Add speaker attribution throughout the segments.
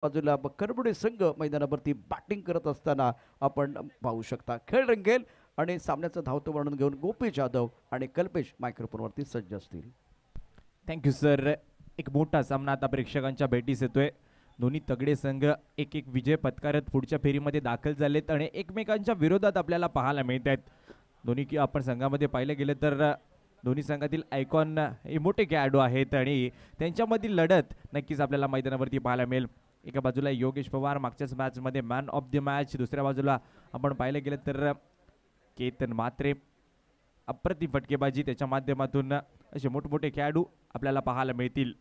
Speaker 1: बाजूला करबुडे संघ मैदानावरती बॅटिंग करत असताना आपण पाहू शकता. खेळ रंगेल आणि सामन्याचं धावतं वर्णन घेऊन गोपी जाधव आणि कल्पेश मायक्रोफोनवरती सज्ज असतील.
Speaker 2: Thank you sir. एक मोठा सामना आता प्रेक्षकांच्या भेटीस येतोय. दोन्ही तगडे संघ एक एक विजय पत्कारत पुढच्या फेरीमध्ये दाखल झालेत आणि एकमेकांच्या विरोधात आपल्याला पाहायला मिळत आहेत. दोन्ही आपण संघामध्ये पाहिलं गेलं तर दोन्ही संघातील आयकॉन हे मोठे खेळाडू आहेत आणि त्यांच्यामधील लढत नक्कीच आपल्याला मैदानावरती पाहायला मिळेल. एका बाजूला योगेश पवार मागच्याच मॅचमध्ये मॅन ऑफ द मॅच, दुसऱ्या बाजूला आपण पाहिलं गेलं तर केतन म्हात्रे अप्रतिम फटकेबाजी त्याच्या माध्यमातून असे मोठमोठे खेळाडू आपल्याला पाहायला मिळतील.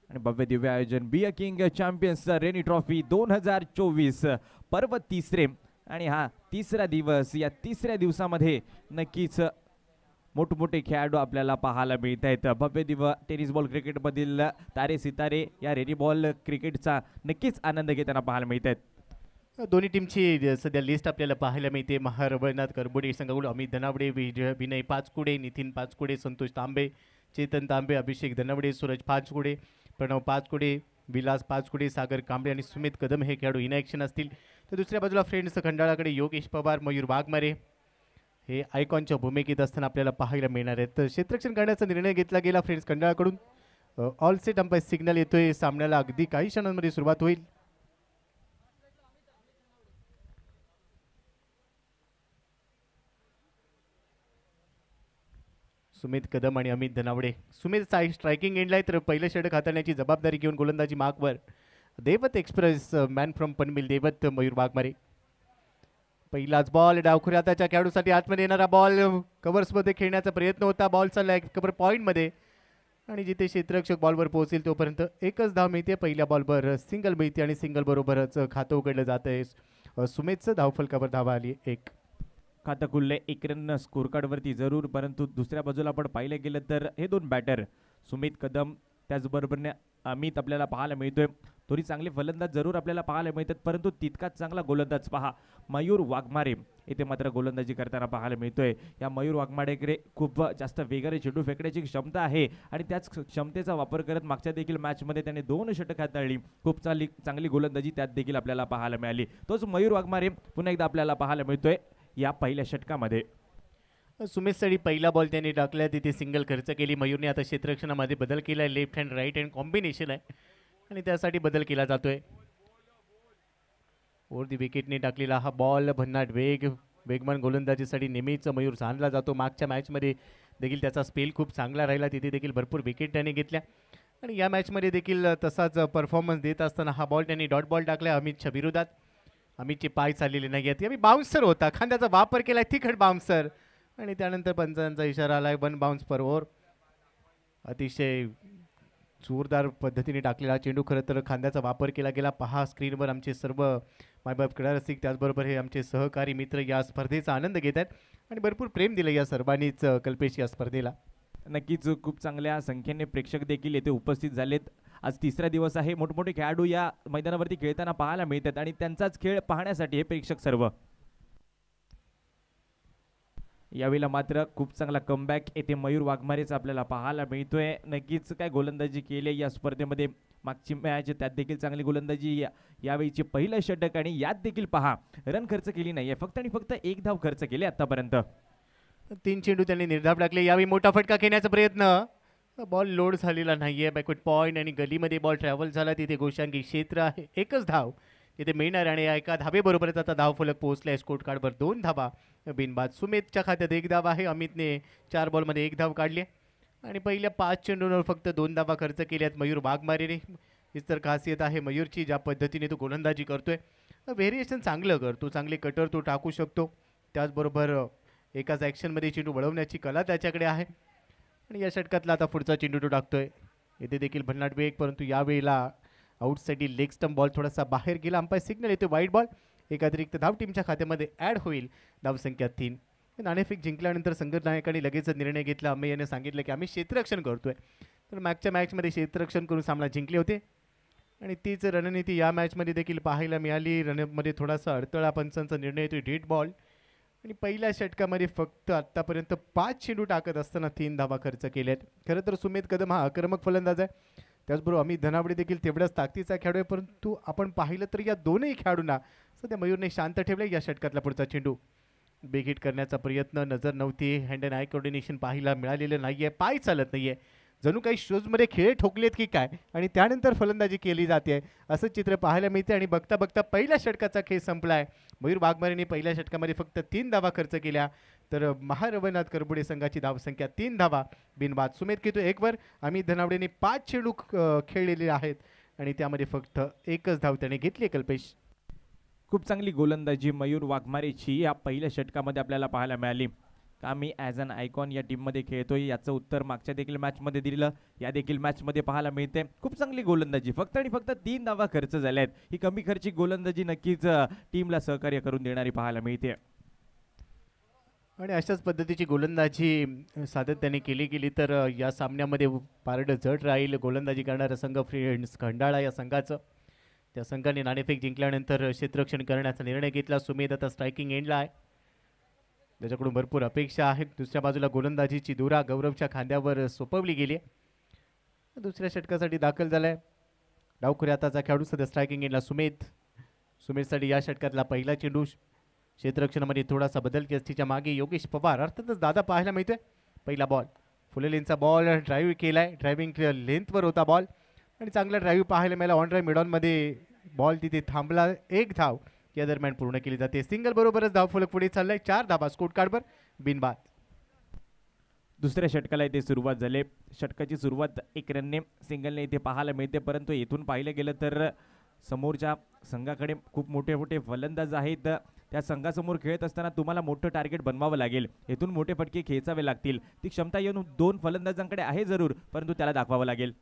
Speaker 2: आणि भव्य दिव्य आयोजन be a king champions rainy trophy 2024 पर्व तिसरे आणि हा तिसरा दिवस. या तिसऱ्या दिवसामध्ये नक्कीच मोठमोठे खेळाडू आपल्याला पाहायला मिळत आहेत. भव्य दिव्य टेनिस बॉल क्रिकेटमधील तारे सितारे या रेनी बॉल क्रिकेटचा नक्कीच आनंद घेताना पाहायला मिळत आहेत.
Speaker 3: दोन्ही टीमची सध्या लिस्ट आपल्याला पाहायला मिळते. रघुनाथ करबुडे संघाकडून अमित धनावडे, विनय पाचकुडे, नितीन पाचकुडे, संतोष तांबे, चेतन तांबे, अभिषेक धनावडे, सूरज पाचकुडे, प्रणव पाचकुडे, विलास पाचकुडे, सागर कांबळे आणि सुमित कदम हे खेळाडू इन ॲक्शन असतील. तर दुसऱ्या बाजूला फ्रेंड्स खंडाळाकडे योगेश पवार, मयूर वाघमारे हे आयकॉनच्या भूमिकेत असताना आपल्याला पाहायला मिळणार आहेत. तर क्षेत्ररक्षण करण्याचा निर्णय घेतला गेला फ्रेंड्स खंडाळाकडून. ऑल सेट अंपायर सिग्नल येतोय. सामन्याला अगदी काही क्षणांमध्ये सुरुवात होईल. सुमित कदम आणि अमित धनावडे. सुमित स्ट्रायकिंग एंडला आहे तर पहिलं षटक हाताळण्याची जबाबदारी घेऊन गोलंदाजी मार्कवर देवत एक्सप्रेस मॅन फ्रॉम पनवेल देवत मयूर वाघमारे. पहिलाच बॉल डावखुऱ्या हाताच्या खेळाडूसाठी आतमध्ये येणारा बॉल कव्हर्समध्ये खेळण्याचा प्रयत्न होता. बॉलचा लॅग कव्हर पॉईंटमध्ये आणि जिथे क्षेत्ररक्षक बॉलवर पोहोचेल तोपर्यंत एकच धाव मिळते. पहिल्या बॉलवर सिंगल मिळते आणि सिंगल बरोबरच खातं उघडलं जात आहे. सुमितचं धावफलकावर धावा आली एक.
Speaker 2: खातं खुलले एक रन स्कोर कार्डवरती जरूर, परंतु दुसऱ्या बाजूला आपण पाहिलं गेलं तर हे दोन बॅटर सुमित कदम त्याचबरोबरने अमित आपल्याला पाहायला मिळतोय. थोडी चांगले फलंदाज जरूर आपल्याला पाहायला मिळतात, परंतु तितकाच चांगला गोलंदाज पहा मयूर वाघमारे येथे मात्र गोलंदाजी करताना पाहायला मिळतोय. या मयूर वाघमारेकडे खूप जास्त वेगाने चेंडू फेकण्याची क्षमता आहे आणि त्याच क्षमतेचा वापर करत मागच्या देखील मॅचमध्ये त्याने 2 षटक हाताळली. खूप चांगली गोलंदाजी त्यात देखील आपल्याला पाहायला मिळाली. तोच मयूर वाघमारे पुन्हा एकदा आपल्याला पाहायला मिळतोय या पहिल्या षटकामध्ये.
Speaker 3: सुमेशसाठी पहिला बॉल त्यांनी टाकला, तिथे सिंगल खर्च केली. मयूरने आता क्षेत्ररक्षणामध्ये बदल केला आहे. Left hand right hand combination आहे आणि त्यासाठी बदल केला जातोय. ओर दी विकेटने टाकलेला हा बॉल भन्नाट वेगवान गोलंदाजीसाठी नेहमीच मयूर जाणला जातो. मागच्या मॅचमध्ये देखील त्याचा स्पेल खूप चांगला राहिला, तिथे देखील भरपूर विकेट त्याने घेतल्या आणि या मॅचमध्ये देखील तसाच परफॉर्मन्स देत असताना हा बॉल त्यांनी डॉट बॉल टाकला अमितच्या विरोधात. अमितचे पाय चाललेले नाही आहेत. यावेळी बाउन्सर होता, खांद्याचा वापर केला तिखट बाउन्सर आणि त्यानंतर पंचांचा इशारा आला आहे 1 बाउन्स पर ओव्हर. अतिशय जोरदार पद्धतीने टाकलेला चेंडू. खरं तर खांद्याचा वापर केला गेला. पहा स्क्रीनवर आमचे सर्व मायबाप क्रीडा रसिक त्याचबरोबर हे आमचे सहकारी मित्र या स्पर्धेचा आनंद घेत आहेत आणि भरपूर प्रेम दिलं या सर्वांनीच कल्पेश या स्पर्धेला.
Speaker 2: नक्कीच खूप चांगल्या संख्येने प्रेक्षक देखील येथे उपस्थित झालेत. आज तिसरा दिवस आहे. मोठमोठे खेळाडू या मैदानावरती खेळताना पाहायला मिळतात आणि त्यांचाच खेळ पाहण्यासाठी हे प्रेक्षक सर्व. यावेळेला मात्र खूप चांगला कमबॅक येथे मयूर वाघमारेचा आपल्याला पाहायला मिळतोय. नक्कीच काय गोलंदाजी केली या स्पर्धेमध्ये. मागची मॅच त्यात देखील चांगली गोलंदाजी. यावेळीचे पहिलं षटक आणि यात देखील पहा रन खर्च केली नाहीये, फक्त आणि फक्त 1 धाव खर्च केले आतापर्यंत.
Speaker 3: 3 चेंडू त्यांनी निर्धाव टाकले. यावेळी मोठा फटका खेळण्याचा प्रयत्न. बॉल लोड झालेला नाहीये. बॅकवर्ड पॉईंट आणि गलीमध्ये बॉल ट्रॅव्हल झाला. तिथे गोशांकी क्षेत्र आहे. एकच धाव तिथे मिळणार आणि एका धावेबरोबरच आता धावफलक पोहोचलाय. स्कोर कार्डवर 2 धावा बिनबाद. सुमितच्या खात्यात 1 धाव आहे. अमितने 4 बॉलमध्ये 1 धाव काढली आणि पहिल्या 5 चेंडूंवर फक्त 2 धावा खर्च केल्यात मयूर वाघमारेने. हीच तर खासियत आहे मयूरची, ज्या पद्धतीने तो गोलंदाजी करतोय. व्हेरिएशन चांगलं करतो, चांगले कटर तो टाकू शकतो. त्याचबरोबर एकाच ॲक्शनमध्ये चेंडू वळवण्याची कला त्याच्याकडे आहे आणि या षटकातला आता पुढचा चेंडू तो टाकतोय. येथे देखील भन्नाट वेग, परंतु यावेळेला आउटसाईड लेग स्टंप बॉल थोडासा बाहेर गेला. अंपायर सिग्नल येतो वाईट बॉल. एक अतिरिक्त धाव टीमच्या खात्यामध्ये ॲड होईल. धावसंख्या 3. नाणेफेक जिंकल्यानंतर संघनायकांनी लगेच निर्णय घेतला. अम्मे याने सांगितलं की आम्ही क्षेत्ररक्षण करतोय. तर मागच्या मॅचमध्ये क्षेत्ररक्षण करून सामना जिंकले होते आणि तीच रणनीती या मॅचमध्ये देखील पाहायला मिळाली. रणमध्ये थोडासा अडथळा, पंचांचा निर्णय येतो डेट बॉल आणि पहिल्या षटकामध्ये फक्त आत्तापर्यंत 5 चेंडू टाकत असताना 3 धावा खर्च केल्यात. खरं तर सुमित कदम हा आक्रमक फलंदाज आहे. त्याचबरोबर अमित धनावडे देखील तेवढ्याच ताकदीचा खेळाडू आहे, परंतु आपण पाहिलं तर या दोनही खेळाडूंना सध्या मयूरने शांत ठेवले. या षटकातला पुढचा चेंडू बिग हिट करण्याचा प्रयत्न, नजर नव्हती, हँड अँड आय कोऑर्डिनेशन पाहायला मिळालेलं नाहीये, पाय चालत नाहीये, जणू काही शूजमध्ये खेळ ठोकलेत की काय, आणि त्यानंतर फलंदाजी केली जाते असं चित्र पाहायला मिळते. आणि बघता बघता पहिल्या षटकाचा खेळ संपलाय. मयूर वाघमारेने पहिल्या षटकामध्ये फक्त 3 धावा खर्च केल्या, तर महारवनाथ करबुडे संघाची धावसंख्या 3 धावा बिनबाद. सुमेध केतू 1 वर, अमित धनावडेने 5 चेंडू खेळलेले आहेत आणि त्यामध्ये फक्त 1च धाव त्याने घेतली. कल्पेश,
Speaker 2: खूप चांगली गोलंदाजी मयूर वाघमारेची या पहिल्या षटकामध्ये आपल्याला पाहायला मिळाली. का मी ॲज अन आयकॉन या टीममध्ये खेळतोय याचं उत्तर मागच्या देखील मॅचमध्ये दिलं, या देखील मॅचमध्ये पाहायला मिळते. खूप चांगली गोलंदाजी, फक्त आणि फक्त 3 धावा खर्च झाल्या आहेत. ही कमी खर्चिक गोलंदाजी नक्कीच टीमला सहकार्य करून देणारी पाहायला मिळते.
Speaker 3: आणि अशाच पद्धतीची गोलंदाजी सातत्याने केली गेली तर या सामन्यामध्ये पारडं जड राहील. गोलंदाजी करणारा संघ फ्रेंड्स खंडाळा या संघाचं, त्या संघाने नाणेफेक जिंकल्यानंतर क्षेत्ररक्षण करण्याचा निर्णय घेतला. सुमेध आता स्ट्रायकिंग एंडला आहे, त्याच्याकडून भरपूर अपेक्षा आहेत. दुसऱ्या बाजूला गोलंदाजीची धुरा गौरवच्या खांद्यावर सोपवली गेली, दुसऱ्या षटकासाठी दाखल झालाय. डावखुरी हाताचा खेळाडू सध्या स्ट्रायकिंग एंडला सुमेध. सुमेधसाठी या षटकातला पहिला चेंडू. क्षेत्ररक्षणामध्ये थोडासा बदल केसटीच्या मागे योगेश पवार, अर्थातच दादा पाहायला मिळतोय. पहिला बॉल, फुलेलेंचा बॉल ड्राईव्ह केलाय, ड्रायव्हिंग लेंथवर होता बॉल आणि चांगला ड्राईव्ह पाहायला मिळाला. ऑन ड्राईव्ह मिडॉनमध्ये बॉल तिथे थांबला. 1 धाव या दरम्यान पूर्ण केली जाते. सिंगल बरोबरच धावफलक पुढे चाललाय. 4 धावा स्कोर कार्डवर बिनबाद.
Speaker 2: दुसऱ्या षटकाला इथे सुरुवात झाली. षटकाची सुरुवात 1 रनने सिंगलने इथे पाहायला मिळते, परंतु येथून पाहिलं गेलं तर समोरच्या संघाकडे खूप मोठे मोठे फलंदाज आहेत. त्या संघासमोर खेळत असताना तुम्हाला मोठं टार्गेट बनवावं लागेल, येथून मोठे फटके खेचावे लागतील. ती क्षमता येऊन 2 फलंदाजांकडे आहे जरूर, परंतु त्याला दाखवावं लागेल.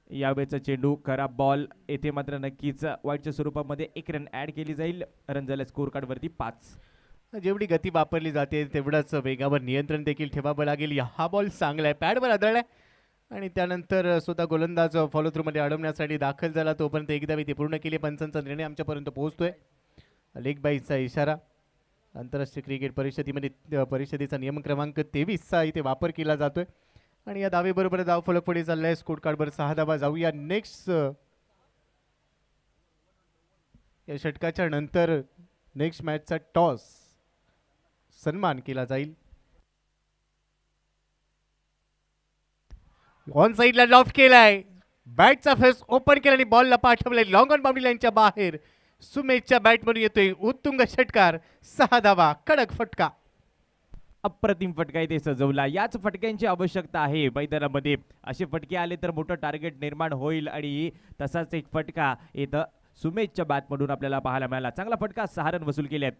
Speaker 2: यावेळेचा चेंडू खराब बॉल, येथे मात्र नक्कीच वाईटच्या स्वरूपामध्ये 1 रन ॲड केली जाईल. रन झाल्या स्कोर कार्डवरती 5.
Speaker 3: जेवढी गती वापरली जाते तेवढंच वेगावर नियंत्रण देखील ठेवावं लागेल. हा बॉल चांगला आहे, पॅडवर आदळलाय आणि त्यानंतर स्वतः गोलंदाज फॉलो थ्रूमध्ये अडवण्यासाठी दाखल झाला. तोपर्यंत एकदा ते पूर्ण केले. पंचांचा निर्णय आमच्यापर्यंत पोहोचतोय. लेग बाईचा इशारा. आंतरराष्ट्रीय क्रिकेट परिषदेचा नियम क्रमांक 23चा इथे वापर केला जातोय आणि या धावेबरोबर धाव फलक पुढे चाललाय. स्कोर कार्डवर 6 धावा. जाऊया नेक्स्ट या षटकाच्या नंतर नेक्स्ट मॅचचा टॉस सन्मान केला जाईल. ऑन साइडला लॉफ्ट केलाय, बॅटचा फेस ओपन केला आणि बॉलला पाठवलाय लॉंग ऑन बाउंड्री लाईनच्या बाहेर. सुमेधच्या बॅटमधून येतोय उत्तुंग षटकार. 6 धावा, कडक फटका.
Speaker 2: अप्रतिम फटका इथे सजवला. याच फटक्यांची आवश्यकता आहे मैदानामध्ये. असे फटके आले तर मोठं टार्गेट निर्माण होईल आणि तसाच एक फटका इथं सुमेधच्या बॅटमधून आपल्याला पाहायला मिळाला. चांगला फटका, 6 रन वसूल केलेत.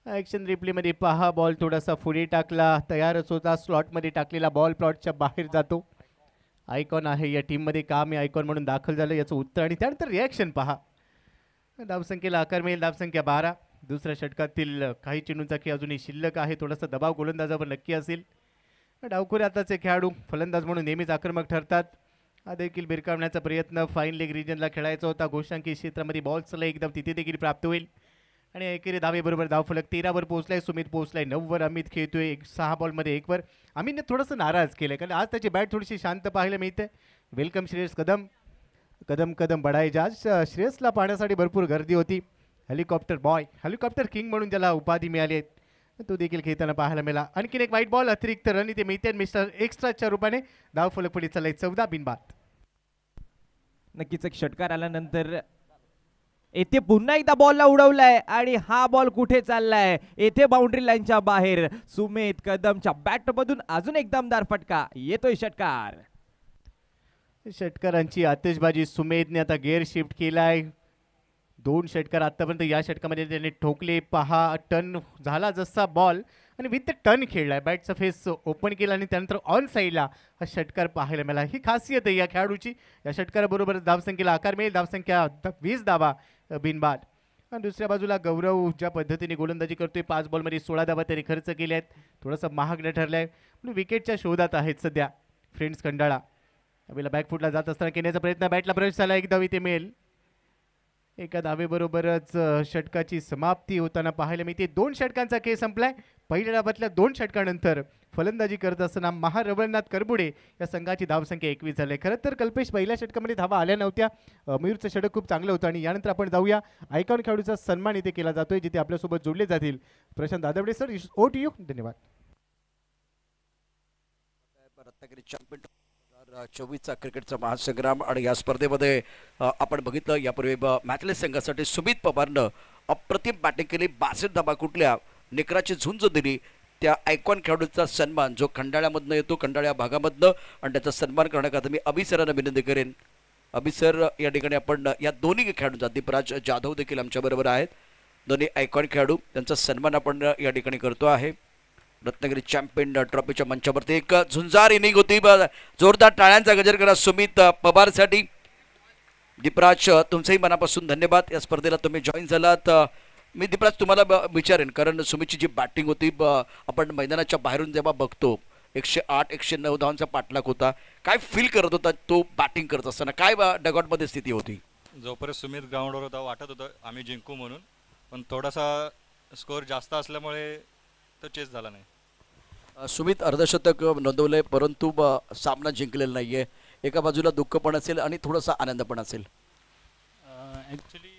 Speaker 3: ॲक्शन रिप्लेमध्ये पहा, बॉल थोडासा पुढे टाकला, तयारच होता. स्लॉटमध्ये टाकलेला बॉल प्लॉटच्या बाहेर जातो. आयकॉन आहे या टीममध्ये, काम आहे आयकॉन म्हणून दाखल झालं याचं उत्तर आणि त्यानंतर रिॲक्शन पहा. धावसंख्येला आकार मिळेल. धावसंख्या 12. दुसऱ्या षटकातील काही चेंडूंचा खेळ अजूनही शिल्लक आहे. थोडासा दबाव गोलंदाजावर नक्की असेल. डावखुरी हाताचे खेळाडू फलंदाज म्हणून नेहमीच आक्रमक ठरतात. हा देखील भिरकावण्याचा प्रयत्न फाईन लेग रिजनला खेळायचा होता. घोषांकी क्षेत्रामध्ये बॉल चला एकदम तिथे देखील प्राप्त होईल आणि एकेरी धावेबरोबर धावफलक 13 वर पोहोचलाय. सुमित पोहोचलाय 9 वर. अमित खेळतोय 6 बॉलमध्ये 1 वर. अमितने थोडंसं नाराज केलंय कारण आज त्याची बॅट थोडीशी शांत पाहायला मिळते. वेलकम श्रेयस कदम. कदम कदम बढाई जहाज. श्रेयसला पाहण्यासाठी भरपूर गर्दी होती. हेलिकॉप्टर बॉय, हेलिकॉप्टर किंग म्हणून ज्याला उपाधी मिळाली आहे, तो देखील खेळताना पाहायला मिळाला. आणखीन एक वाईट बॉल, अतिरिक्त रन इथे मिळते मिस्टर एक्स्ट्राच्या रूपाने. धावफलक पुढे चाललाय 14 बिनबाद.
Speaker 2: नक्कीच एक षटकार आल्यानंतर येथे पुन्हा एकदा बॉलला उडवलाय आणि हा बॉल कुठे चाललाय? येथे बाउंड्री लाईनच्या बाहेर. सुमेध कदमच्या बॅटमधून अजून एक दमदार फटका. येतोय षटकार.
Speaker 3: षटकारांची आतिषबाजी. सुमेधने आता गिअर शिफ्ट केलाय. 2 षटकार आतापर्यंत या षटकामध्ये त्याने ठोकले. पहा, टर्न झाला जसा बॉल आणि विथ टर्न खेळलाय. बॅटचा फेस ओपन केला आणि त्यानंतर ऑन साईडला हा षटकार पाहायला मिळाला. ही खासियत आहे या खेळाडूची. या षटकाराबरोबर धावसंख्येला आकार मिळेल. धावसंख्या 20 धावा बिनबाद. आणि दुसऱ्या बाजूला गौरव ज्या पद्धतीने गोलंदाजी करतोय, 5 बॉलमध्ये 16 धावा त्याने खर्च केल्या आहेत. थोडंसं महागडं ठरलंय पण विकेटच्या शोधात आहेत सध्या फ्रेंड्स खंडाळा. त्यावेळेला बॅकफुटला जात असताना केण्याचा प्रयत्न, बॅटला प्रवेश झाला. 1 धाव इथे मिळेल. एका धावेबरोबरच षटकाची समाप्ती होताना पाहायला मिळते. 2 षटकांचा खेळ संपलाय. पहिल्या डावातल्या 2 षटकानंतर फलंदाजी करत असताना महारवळनाथ करबुडे या संघाची धावसंख्या 21 झाली. खरं तर कल्पेश पहिल्या षटकामध्ये धावा आल्या नव्हत्या. मयूरचं षटक खूप चांगलं होतं. आणि यानंतर आपण जाऊया आयकॉन खेळाडूचा सन्मान इथे केला जातोय, जिथे आपल्यासोबत जोडले जातील Prashant Dadwade sir. Over to you. धन्यवाद.
Speaker 1: रत्नागिरी चॅम्पियन 2024चा क्रिकेटचा महासंग्राम. आणि या स्पर्धेमध्ये आपण बघितलं यापूर्वी मॅथलेस संघासाठी सुमित पवारनं अप्रतिम बॅटिंग केली. 62 धाबा कुठल्या निकराची झुंज दिली. त्या आयकॉन खेळाडूचा सन्मान जो खंडाळ्यामधनं येतो, खंडाळ्या भागामधनं, आणि त्याचा सन्मान करण्याकरता मी अभि सरांना विनंती करेन. अभि सर, या ठिकाणी आपण या दोन्ही खेळाडूंचा, दीपराज जाधव देखील आमच्याबरोबर आहेत, दोन्ही आयकॉन खेळाडू, त्यांचा सन्मान आपण या ठिकाणी करतो आहे. रत्नागिरी चॅम्पियन ट्रॉफीच्या मंचावरती एक झुंजार इनिंग होती. जोरदार टाळ्यांचा गजर करा सुमित पवारसाठी. दीपराज, तुमचंही मनापासून धन्यवाद. या स्पर्धेला तुम्ही जॉईन झालात. मी दीपराज तुम्हाला विचारेन, कारण सुमितची जी बॅटिंग होती, आपण मैदानाच्या बाहेरून जेव्हा बघतो 108 109 धावांचा पाठलाग होता, काय फील करत होता तो बॅटिंग करत असताना? काय डगआउटमध्ये स्थिती होती?
Speaker 4: जोपर्यंत सुमित ग्राउंडवर होता वाटत होतं आम्ही जिंकू म्हणून, पण थोडासा स्कोअर जास्त असल्यामुळे तो चेस झाला नाही.
Speaker 1: सुमित अर्धशतक नोंदवलंय, परंतु सामना जिंकलेला नाहीये. एका बाजूला दुःख पण असेल आणि थोडासा आनंद पण असेल.
Speaker 5: ॲक्च्युली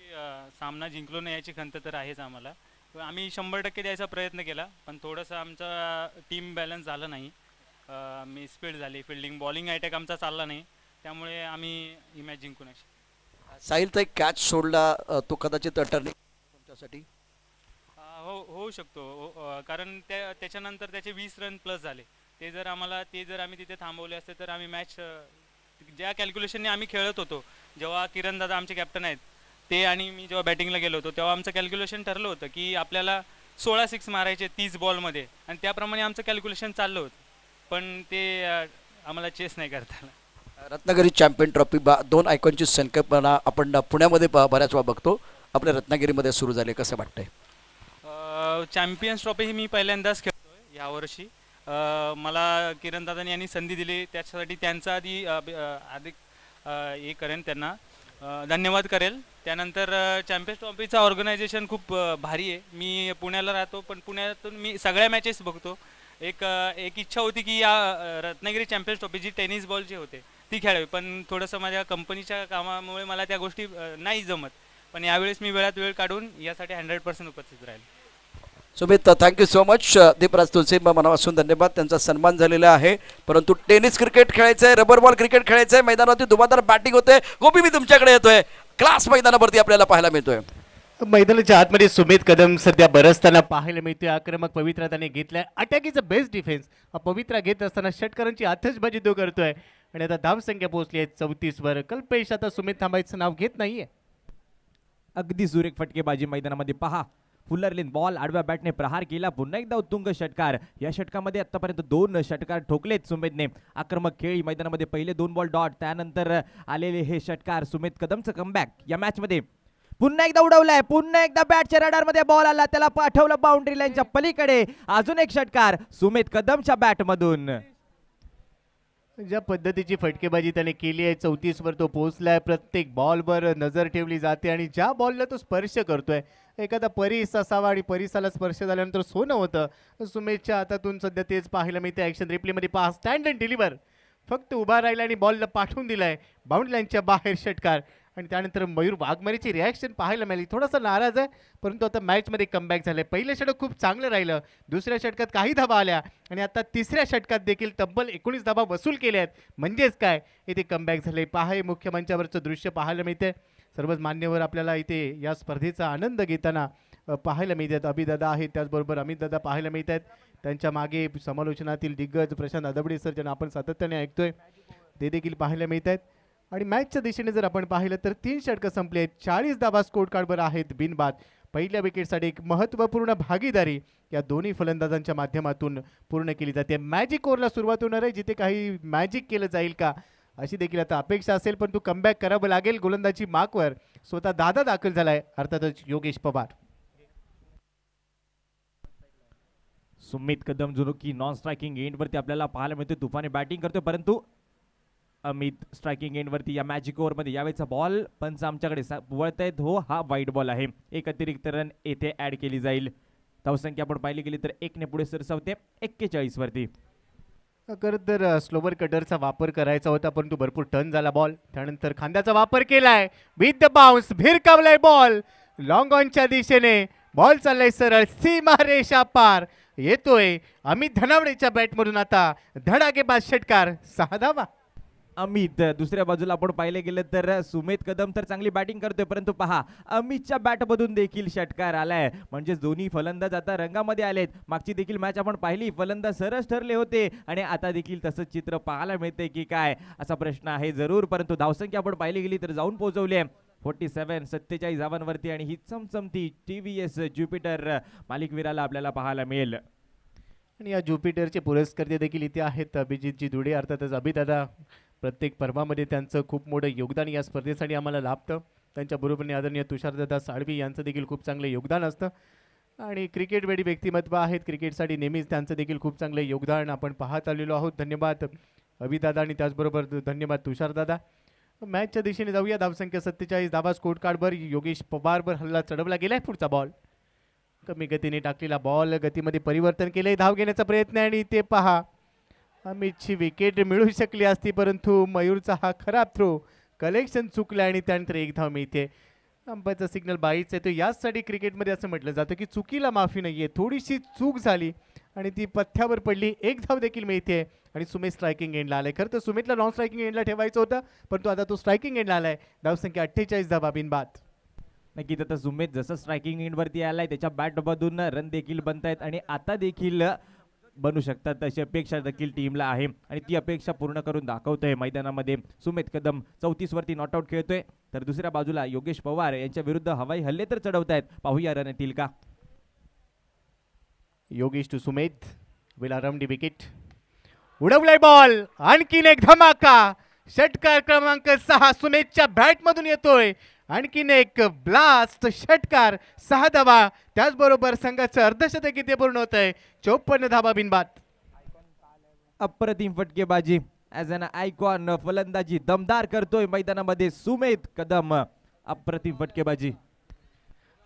Speaker 5: सामना जिंकलो नाही याची खंत तर आहेच आम्हाला. आम्ही 100% द्यायचा प्रयत्न केला, पण थोडंसं आमचा टीम बॅलन्स झालं नाही. मिसफील्ड झाली, फिल्डिंग बॉलिंग अटॅक आमचा चालला नाही, त्यामुळे आम्ही ही मॅच जिंकू नाही.
Speaker 1: साहिलचा एक कॅच सोडला, तो कदाचित टर्निंग तुमच्यासाठी
Speaker 5: होऊ शकतो, कारण त्याच्यानंतर त्याचे 20 रन प्लस झाले. ते जर आम्ही तिथे थांबवले असते तर आम्ही मॅच ज्या कॅल्क्युलेशनने आम्ही खेळत होतो, जेव्हा किरण दादा आमचे कॅप्टन आहेत ते आणि मी जेव्हा बॅटिंगला गेलो होतो, तेव्हा आमचं कॅल्क्युलेशन ठरलं होतं की आपल्याला 16 6 मारायचे 30 बॉलमध्ये, आणि त्याप्रमाणे आमचं कॅल्क्युलेशन चाललं होतं, पण ते आम्हाला चेस नाही करता आलं.
Speaker 1: रत्नागिरी चॅम्पियन ट्रॉफी दोन आयकॉनची संकल्पना आपण पुण्यामध्ये बऱ्याच वेळा बघतो, आपल्या रत्नागिरीमध्ये सुरू झाले, कसं वाटतंय?
Speaker 5: चॅम्पियन्स ट्रॉफी ही मी पहिल्यांदाच खेळतोय यावर्षी. मला किरण दादांनी यांनी संधी दिली, त्याच्यासाठी त्यांचा आधी अधिक हे करेन, त्यांना धन्यवाद करेल. त्यानंतर चॅम्पियन्स ट्रॉफीचा ऑर्गनायझेशन खूप भारी आहे. मी पुण्याला राहतो, पण पुण्यातून मी सगळ्या मॅचेस बघतो. एक इच्छा होती की या रत्नागिरी चॅम्पियन्स ट्रॉफी जी टेनिस बॉलची होते ती खेळावी, पण थोडंसं माझ्या कंपनीच्या कामामुळे मला त्या गोष्टी नाही जमत. पण यावेळेस मी वेळात वेळ काढून यासाठी 100% उपस्थित राहील.
Speaker 1: Sumit, thank you so much. Deepraj Tulsi, मनापासून धन्यवाद. त्यांचा सन्मान झालेला आहे, परंतु टेनिस क्रिकेट खेळायचं आहे, रबर बॉल क्रिकेट खेळायचं आहे, मैदानावरती धुमादार बॅटिंग होते. गोपी, मी तुमच्याकडे येतोय. क्लास मैदानावरती आपल्याला पाहायला मिळतोय.
Speaker 3: मैदानाच्या आतमध्ये सुमित कदम सध्या बरसताना पाहायला मिळतोय. आक्रमक पवित्रा त्याने घेतलाय. Attack is a best defence. पवित्रा घेत असताना षटकारांची आतषबाजी तो करतोय, आणि आता धावसंख्या पोहोचली आहे 34 वर. कल्पेश आता सुमित थांबायचं नाव घेत नाहीये.
Speaker 2: अगदी सुरेख फटकेबाजी मैदानामध्ये पहा. फुलरलेन बॉल आडव्या बॅटने प्रहार केला. पुन्हा एकदा उत्तुंग षटकार. या षटकामध्ये आतापर्यंत 2 षटकार ठोकलेत सुमितने. आक्रमक खेळी मैदानामध्ये पहिले 2 बॉल डॉट, त्यानंतर आलेले हे षटकार. सुमित कदमचं कमबॅक या मॅच मध्ये पुन्हा एकदा उडवलाय. पुन्हा एकदा बॅटच्या रडार मध्ये बॉल आला, त्याला पाठवलं बाउंड्री लाईनच्या पलीकडे. अजून एक षटकार सुमित कदमच्या बॅट मधून.
Speaker 3: ज्या पद्धतीची फटकेबाजी त्याने केली आहे 34 वर तो पोहोचलाय. प्रत्येक बॉलवर नजर ठेवली जाते, आणि ज्या बॉलला तो स्पर्श करतोय, एखादा परीस असावा आणि परिसाला स्पर्श झाल्यानंतर सोनं होतं. सुमितच्या हातातून सध्या तेच पाहायला मिळते. ॲक्शन रिप्लेमध्ये पहा. Stand and deliver. फक्त उभा राहिला आणि बॉलला पाठवून दिलाय बाउंड्री लाईनच्या बाहेर षटकार. आणि त्यानंतर मयूर वाघमारेची रिॲक्शन पाहायला मिळाली. थोडासा नाराज आहे, परंतु आता मॅचमध्ये कमबॅक झालंय. पहिलं षटक खूप चांगलं राहिलं, दुसऱ्या षटकात काही धाबा आल्या, आणि आता तिसऱ्या षटकात देखील तब्बल 19 धाबा वसूल केल्या आहेत. म्हणजेच काय, इथे कमबॅक झाले. पहा, मुख्य मंचावरचं दृश्य पाहायला मिळते. सर्वच मान्यवर आपल्याला इथे या स्पर्धेचा आनंद घेताना पाहायला मिळतात. अभिदादा आहेत, त्याचबरोबर अमित दादा पाहायला मिळत आहेत. त्यांच्या मागे समालोचनातील दिग्गज प्रशांत दादवडे सर, ज्यांना आपण सातत्याने ऐकतोय, ते देखील पाहायला मिळत आहेत. आणि मॅचच्या दिशेने जर आपण पाहिलं तर 3 षटकं संपले आहेत. 40 धाबा स्कोर कार्डवर आहेत बिनबाद. पहिल्या विकेटसाठी एक महत्त्वपूर्ण भागीदारी या दोन्ही फलंदाजांच्या माध्यमातून पूर्ण केली जाते. मॅजिक ओव्हरला सुरुवात होणार आहे, जिथे काही मॅजिक केलं जाईल का अशी देखील आता अपेक्षा असेल, पण तू कमबॅक करावं लागेल. गोलंदाजी मार्कवर स्वतः दादा दाखल झालाय, अर्थातच योगेश पवार.
Speaker 2: सुमित कदम जो की नॉन स्ट्रायकिंग एंडवरती आपल्याला पाहायला मिळतोय. तुफानी बॅटिंग करतोय, परंतु अमित स्ट्रायकिंग एंडवरती या मॅजिक ओव्हरमध्ये. यावेळेचा बॉल पंच आमच्याकडे वळतायत. हो, हा वाईट बॉल आहे. एक अतिरिक्त रन येथे ऍड केली जाईल. धावसंख्या आपण पाहिली गेली तर 1 पुढे सरसावते 41 वरती.
Speaker 3: खरं तर स्लोवर कटरचा वापर करायचा होता, परंतु भरपूर टर्न झाला बॉल. त्यानंतर खांद्याचा वापर केलाय, विथ द बाउन्स भिरकावलाय बॉल लॉंग ऑनच्या दिशेने. बॉल चाललाय सरळ सीमारेषा पार. येतोय अमित धनावडेच्या बॅटमधून आता धडाकेबाज षटकार, 6 धावा.
Speaker 2: अमित दुसऱ्या बाजूला आपण पाहिले गेलं तर सुमेध कदम तर चांगली बॅटिंग करतोय, परंतु पहा अमितच्या बॅटमधून देखील षटकार आलाय. म्हणजे दोन्ही फलंदाज आता रंगामध्ये आलेत. मागची देखील मॅच आपण पाहिली, फलंदाज सरस ठरले होते आणि आता देखील तसंच चित्र पाहायला मिळते की काय, असा प्रश्न आहे जरूर. परंतु धावसंख्या आपण पाहिली गेली तर जाऊन पोहोचवली आहे 47 धावांवरती आणि ही चमचमती TVS ज्युपिटर मालिकवीराला आपल्याला पाहायला मिळेल.
Speaker 3: आणि या ज्युपिटरचे पुरस्कर्ते देखील इथे आहेत. अभिजितजी दुडे, अर्थातच अभिदादा. प्रत्येक पर्वामध्ये त्यांचं खूप मोठं योगदान या स्पर्धेसाठी आम्हाला लाभतं. त्यांच्या बरोबरीने आदरणीय तुषारदादा साळवी यांचं देखील खूप चांगलं योगदान असतं. आणि क्रिकेटवेडी व्यक्तिमत्व आहेत, क्रिकेटसाठी नेहमीच त्यांचं देखील खूप चांगलं योगदान आपण पाहत आलेलो आहोत. धन्यवाद अभिदादा आणि त्याचबरोबर धन्यवाद तुषारदादा. मॅचच्या दिशेने जाऊया. धावसंख्या 47 धावा स्कोर कार्डवर. योगेश पवारवर हल्ला चढवला गेलाय. पुढचा बॉल कमी गतीने टाकलेला बॉल, गतीमध्ये परिवर्तन केलंय, धाव घेण्याचा प्रयत्न आहे आणि ते पहा अमितची विकेट मिळू शकली असती, परंतु मयूरचा हा खराब थ्रो, कलेक्शन चुकलं आणि त्यानंतर 1 धाव मिळते. अंपायरचा सिग्नल बाईच येतो. याचसाठी क्रिकेटमध्ये असं म्हटलं जातं की चुकीला माफी नाही आहे. थोडीशी चूक झाली आणि ती पथ्यावर पडली, 1 धाव देखील मिळते आणि सुमेध स्ट्रायकिंग एंडला आलाय. खरं तर सुमेधला नॉन स्ट्रायकिंग एंडला ठेवायचं होतं, परंतु आता तो स्ट्रायकिंग एंडला आलाय. धावसंख्या 48 धावा बिनबाद.
Speaker 2: नक्कीच आता सुमेध जसं स्ट्रायकिंग एंडवरती आलाय त्याच्या बॅटमधून रन देखील बनतायत आणि आता देखील बनू शकतात अशी अपेक्षा देखील टीमला आहे आणि ती अपेक्षा पूर्ण करून दाखवतोय मैदानामध्ये. सुमेध कदम 34 वरती नॉट आउट खेळतोय, तर दुसऱ्या बाजूला योगेश पवार यांच्या विरुद्ध हवाई हल्ले तर चढवतायत. पाहूया रन येतील का.
Speaker 3: Yogesh to Sumedh, will around the wicket. उडवलाय बॉल, आणखीन एक धमाका. षटकार क्रमांक 6 सुमेधच्या बॅटमधून येतोय. आणखीन एक ब्लास्ट षटकार, 6 धावा. त्याचबरोबर संघाचं अर्धशतक इथे पूर्ण होत आहे. 54 धावा बिनबाद.
Speaker 2: अप्रतिम फटकेबाजी, ॲज अन आयकॉन फलंदाजी दमदार करतोय मैदानामध्ये सुमेध कदम. अप्रतिम फटकेबाजी.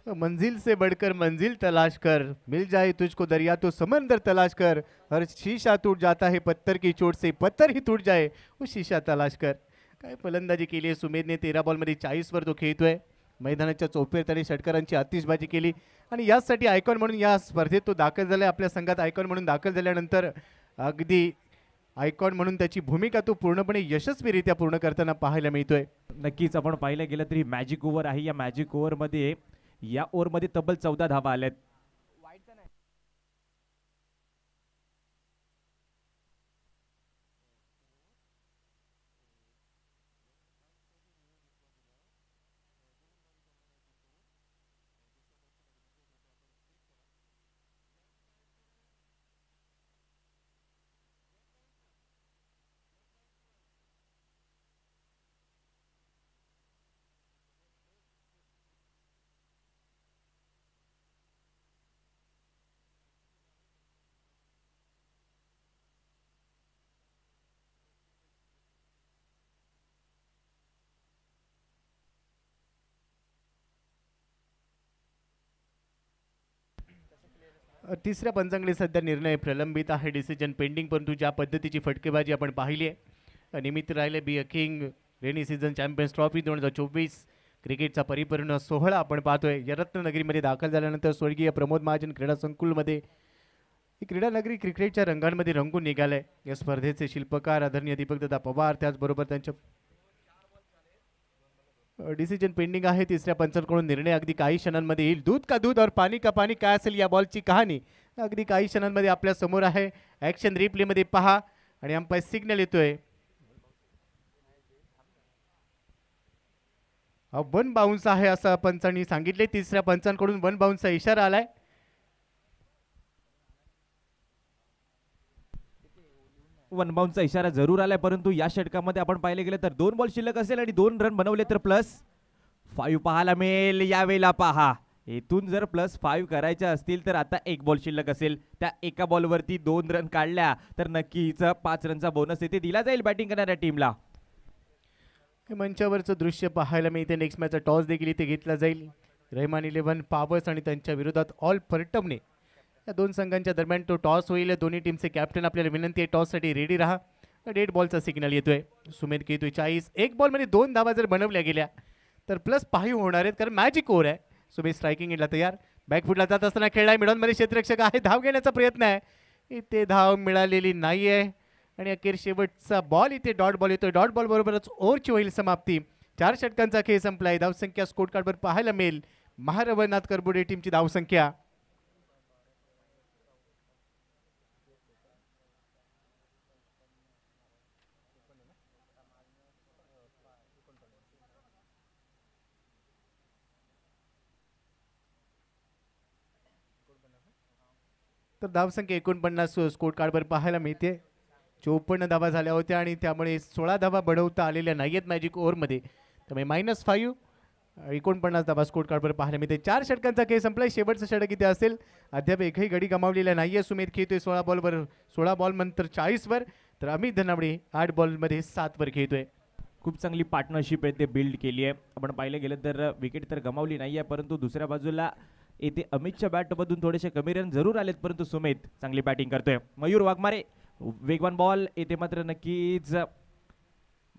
Speaker 3: मंजिल से बढ़कर मंजिल तलाश कर, मिल जाए तुझको दरिया तो समंदर तलाश कर, हर शीशा टूट जाता है पत्थर की चोट से, पत्थर ही टूट जाए वो शीशा तलाश कर. काय फलंदाजी केली आहे सुमेधने. 13 बॉलमध्ये 40 वर तो खेळतोय. मैदानाच्या चौफेर त्याने षटकारांची आतिषबाजी केली आणि याचसाठी आयकॉन म्हणून या स्पर्धेत तो दाखल झाला. आपल्या संघात आयकॉन म्हणून दाखल झाल्यानंतर अगदी आयकॉन म्हणून त्याची भूमिका तो पूर्णपणे यशस्वीरित्या पूर्ण करताना पाहायला मिळतोय.
Speaker 2: नक्कीच आपण पाहिलं गेलं तरी मॅजिक ओव्हर आहे. या मॅजिक ओव्हरमध्ये या ओव्हरमध्ये तब्बल 14 धावा आल्यात.
Speaker 3: तिसऱ्या पंचांकडे सध्या निर्णय प्रलंबित आहे, डिसिजन पेंडिंग. परंतु ज्या पद्धतीची फटकेबाजी आपण पाहिली आहे, निमित्त राहिले be a king rainy season champions trophy 2024 क्रिकेटचा परिपूर्ण सोहळा आपण पाहतोय. या रत्ननगरीमध्ये दाखल झाल्यानंतर स्वर्गीय प्रमोद महाजन क्रीडा संकुलमध्ये ही क्रीडा नगरी क्रिकेटच्या रंगांमध्ये रंगून निघालंय. या स्पर्धेचे शिल्पकार आदरणीय दीपकदादा पवार, त्याचबरोबर त्यांच्या डिसिजन पेंडिंग आहे. तिसऱ्या पंचांकडून निर्णय अगदी काही क्षणांमध्ये येईल. दूध का दूध और पाणी का पाणी, काय असेल या बॉलची कहाणी अगदी काही क्षणांमध्ये आपल्या समोर आहे. ॲक्शन रिप्लेमध्ये पहा आणि अंपायर सिग्नल येतोय. वन बाउन्स आहे असं पंचांनी सांगितले. तिसऱ्या पंचांकडून वन बाउन्सचा इशारा आलाय.
Speaker 2: वन बाउन्सचा इशारा जरूर आलाय, परंतु या षटकामध्ये आपण पाहिले गेले तर 2 बॉल शिल्लक असेल आणि 2 रन बनवले तर +5 पाहायला मिळेल. यावेळेला पहा, इथून जर +5 करायच्या असतील तर आता 1 बॉल शिल्लक असेल. त्या एका बॉलवरती 2 रन काढल्या तर नक्कीच 5 रनचा बोनस येथे दिला जाईल बॅटिंग करणाऱ्या टीमला.
Speaker 3: मंचावरचं दृश्य पाहायला मिळते. नेक्स्ट मॅचचा टॉस देखील इथे घेतला जाईल. रहमान 11 पावर्स आणि त्यांच्या विरोधात ऑल परटमने या दोन संघांच्या दरम्यान तो टॉस होईल. दोन्ही टीमचे कॅप्टन आपल्याला विनंती आहे टॉससाठी रेडी राहा. डेड बॉलचा सिग्नल येतोय. सुमेध घेतोय 40. एक बॉलमध्ये 2 धावा जर बनवल्या गेल्या तर प्लस 5 होणार आहेत, कारण मॅजिक ओव्हर आहे. सुमेध स्ट्रायकिंग एंडला तयार. बॅकफुटला जात असताना खेळलाय. मिडॉनमध्ये क्षेत्ररक्षक आहे. धाव घेण्याचा प्रयत्न आहे. इथे धाव मिळालेली नाही आहे आणि अखेर शेवटचा बॉल इथे डॉट बॉल येतोय. डॉट बॉल बरोबरच ओव्हरची होईल समाप्ती. 4 षटकांचा खेळ संपलाय. धावसंख्या स्कोर कार्डवर पाहायला मिळेल. महारवनाथ करबुडे टीमची धावसंख्या तर धावसंख्या 49 स्कोर कार्डवर पाहायला मिळते. 54 धावा झाल्या होत्या आणि त्यामुळे 16 धावा बढवता आलेल्या नाही आहेत मॅजिक ओव्हरमध्ये. त्यामुळे -5 49 धावा स्कोर कार्डवर पाहायला मिळते. 4 षटकांचा खेळ संपलाय. शेवटचं षटक इथे असेल. अद्याप एकही गडी गमावलेला नाही आहे. सुमेध खेळतोय 16 बॉलवर, 16 बॉल नंतर 40वर, तर अमित धनावडे 8 बॉलमध्ये 7वर खेळतोय.
Speaker 2: खूप चांगली पार्टनरशिप आहे ते बिल्ड केली आहे. आपण पाहिलं गेलं तर विकेट तर गमावली नाही आहे, परंतु दुसऱ्या बाजूला येथे अमितच्या बॅटमधून थोडेसे कमी रन जरूर आलेत, परंतु सुमेध चांगली बॅटिंग करतोय. मयूर वाघमारे वेगवान बॉल येथे मात्र नक्कीच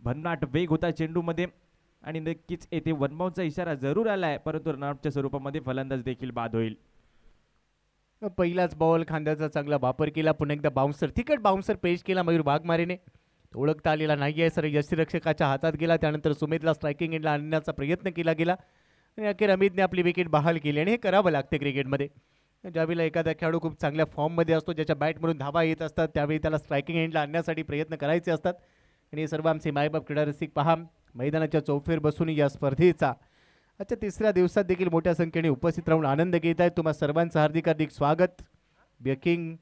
Speaker 2: भन्नाट वेग होता चेंडूमध्ये आणि नक्कीच येथे वनबाउंडचा इशारा जरूर आलाय, परंतु रनआउटच्या स्वरूपामध्ये फलंदाज देखील बाद होईल.
Speaker 3: पहिलाच बॉल खांद्याचा चांगला वापर केला. पुन्हा एकदा बाउन्सर, तिकट बाउन्सर पेश केला मयूर वाघमारेने. ओळखता आलेला नाही आहे सर, यष्टिरक्षकाच्या हातात गेला. त्यानंतर सुमेधला स्ट्रायकिंग एंडला आणण्याचा प्रयत्न केला गेला आणि अखेर अमितने आपली विकेट बहाल केली आणि हे करावं लागते क्रिकेटमध्ये. ज्यावेळेला एखादा खेळाडू खूप चांगल्या फॉर्ममध्ये असतो, ज्याच्या बॅटमधून धावा येत असतात, त्यावेळी त्याला स्ट्रायकिंग एंडला आणण्यासाठी प्रयत्न करायचे असतात आणि हे सर्व आमचे मायबाप क्रीडा रसिक पहा मैदानाच्या चौफेर बसून या स्पर्धेचा आजच्या 3ऱ्या दिवसात देखील मोठ्या संख्येने उपस्थित राहून आनंद घेत आहेत. तुम्हा सर्वांचं हार्दिक हार्दिक स्वागत. Baking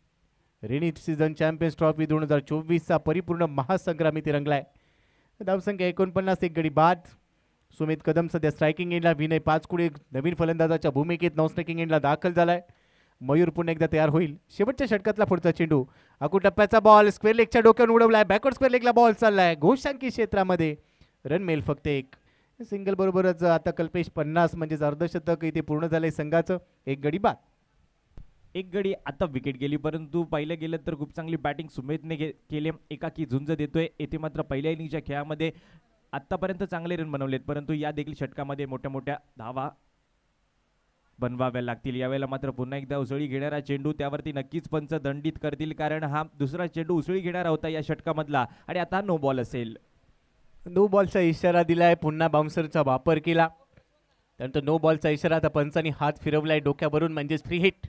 Speaker 3: rainy season champions trophy 2024चा परिपूर्ण महासंग्राम इथे रंगलाय. धावसंख्या 49, एक गडी बाद. सुमित कदम सध्या स्ट्रायकिंग एंडला, विनय पाचकुडे नवीन फलंदाजाच्या भूमिकेत नॉन स्ट्रायकिंग एंडला दाखल झालाय. मयूर पुन्हा एकदा तयार होईल. शेवटच्या षटकातला पुढचा चेंडू, आकू टप्प्याचा बॉल स्क्वेअर लेगच्या डोक्यावर उडवलाय. बॅकवर्ड स्क्वेअर लेगला बॉल चाललाय. घोषांकी क्षेत्रामध्ये रन मिळेल फक्त एक. सिंगल बरोबरच आता कल्पेश 50 म्हणजेच अर्धशतक इथे पूर्ण झालंय संघाचं. एक गडी बाद.
Speaker 2: एक गडी आता विकेट गेली, परंतु पाहिलं गेलं तर खूप चांगली बॅटिंग सुमेधने केले. एकाकी झुंज देतोय. येथे मात्र पहिल्या इनिंगच्या खेळामध्ये आतापर्यंत चांगले रन बनवलेत, परंतु या देखील षटकामध्ये मोठ्या मोठ्या धावा बनवाव्या लागतील. यावेळेला मात्र पुन्हा एकदा उसळी घेणारा चेंडू, त्यावरती नक्कीच पंच दंडित करतील, कारण हा दुसरा चेंडू उसळी घेणारा होता या षटकामधला आणि आता नो बॉल असेल.
Speaker 3: नो बॉलचा इशारा दिलाय. पुन्हा बाउन्सरचा वापर केला. त्यानंतर नो बॉलचा इशारा. आता पंचांनी हात फिरवलाय डोक्यावरून, म्हणजेच फ्री हिट.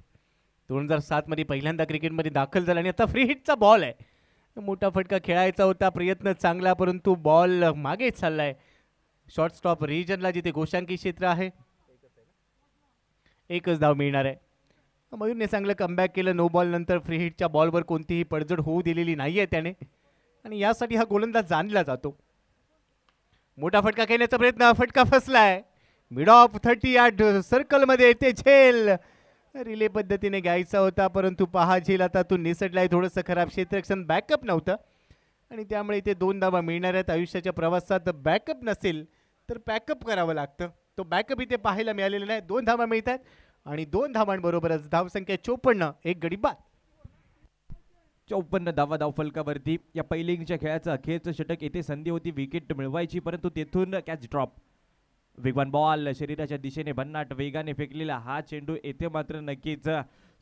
Speaker 3: 2007 मध्ये पहिल्यांदा क्रिकेटमध्ये दाखल झाला आणि आता फ्री हिटचा बॉल आहे. मोठा फटका खेळायचा होता, प्रयत्न चांगला, परंतु बॉल मागे चाललाय. शॉर्ट स्टॉप रिजनला जिथे घोषांकी क्षेत्र आहे. एकच धाव मिळणार आहे. मयूरने चांगलं कमबॅक केलं. नो बॉल नंतर फ्री हिटच्या बॉलवर कोणतीही पडझड होऊ दिलेली नाही आहे त्याने आणि यासाठी हा गोलंदाज जाणला जातो. मोठा फटका खेळण्याचा प्रयत्न, फटका फसलाय. मिड ऑफ 30 यार्ड सर्कलमध्ये ते झेल रिले पद्धतीने घ्यायचा होता, परंतु पहा झेल आता तू निसटलाय. थोडंसं खराब क्षेत्ररक्षण, बॅकअप नव्हतं आणि त्यामुळे इथे 2 धावा मिळणार आहेत. आयुष्याच्या प्रवासात बॅकअप नसेल तर बॅकअप करावं लागतं. तो बॅकअप इथे पाहायला मिळालेला नाही. 2 धावा मिळत आहेत आणि 2 धावांबरोबरच धावसंख्या 54, एक गडी बाद.
Speaker 2: 54 धावा धावफलकावरती. या पहिल्या इनिंगच्या खेळाचं अखेरचं षटक. येथे संधी होती विकेट मिळवायची, परंतु तेथून कॅच ड्रॉप. वेगवान बॉल, शरीराच्या दिशेने भन्नाट वेगाने फेकलेला हा चेंडू येथे मात्र नक्कीच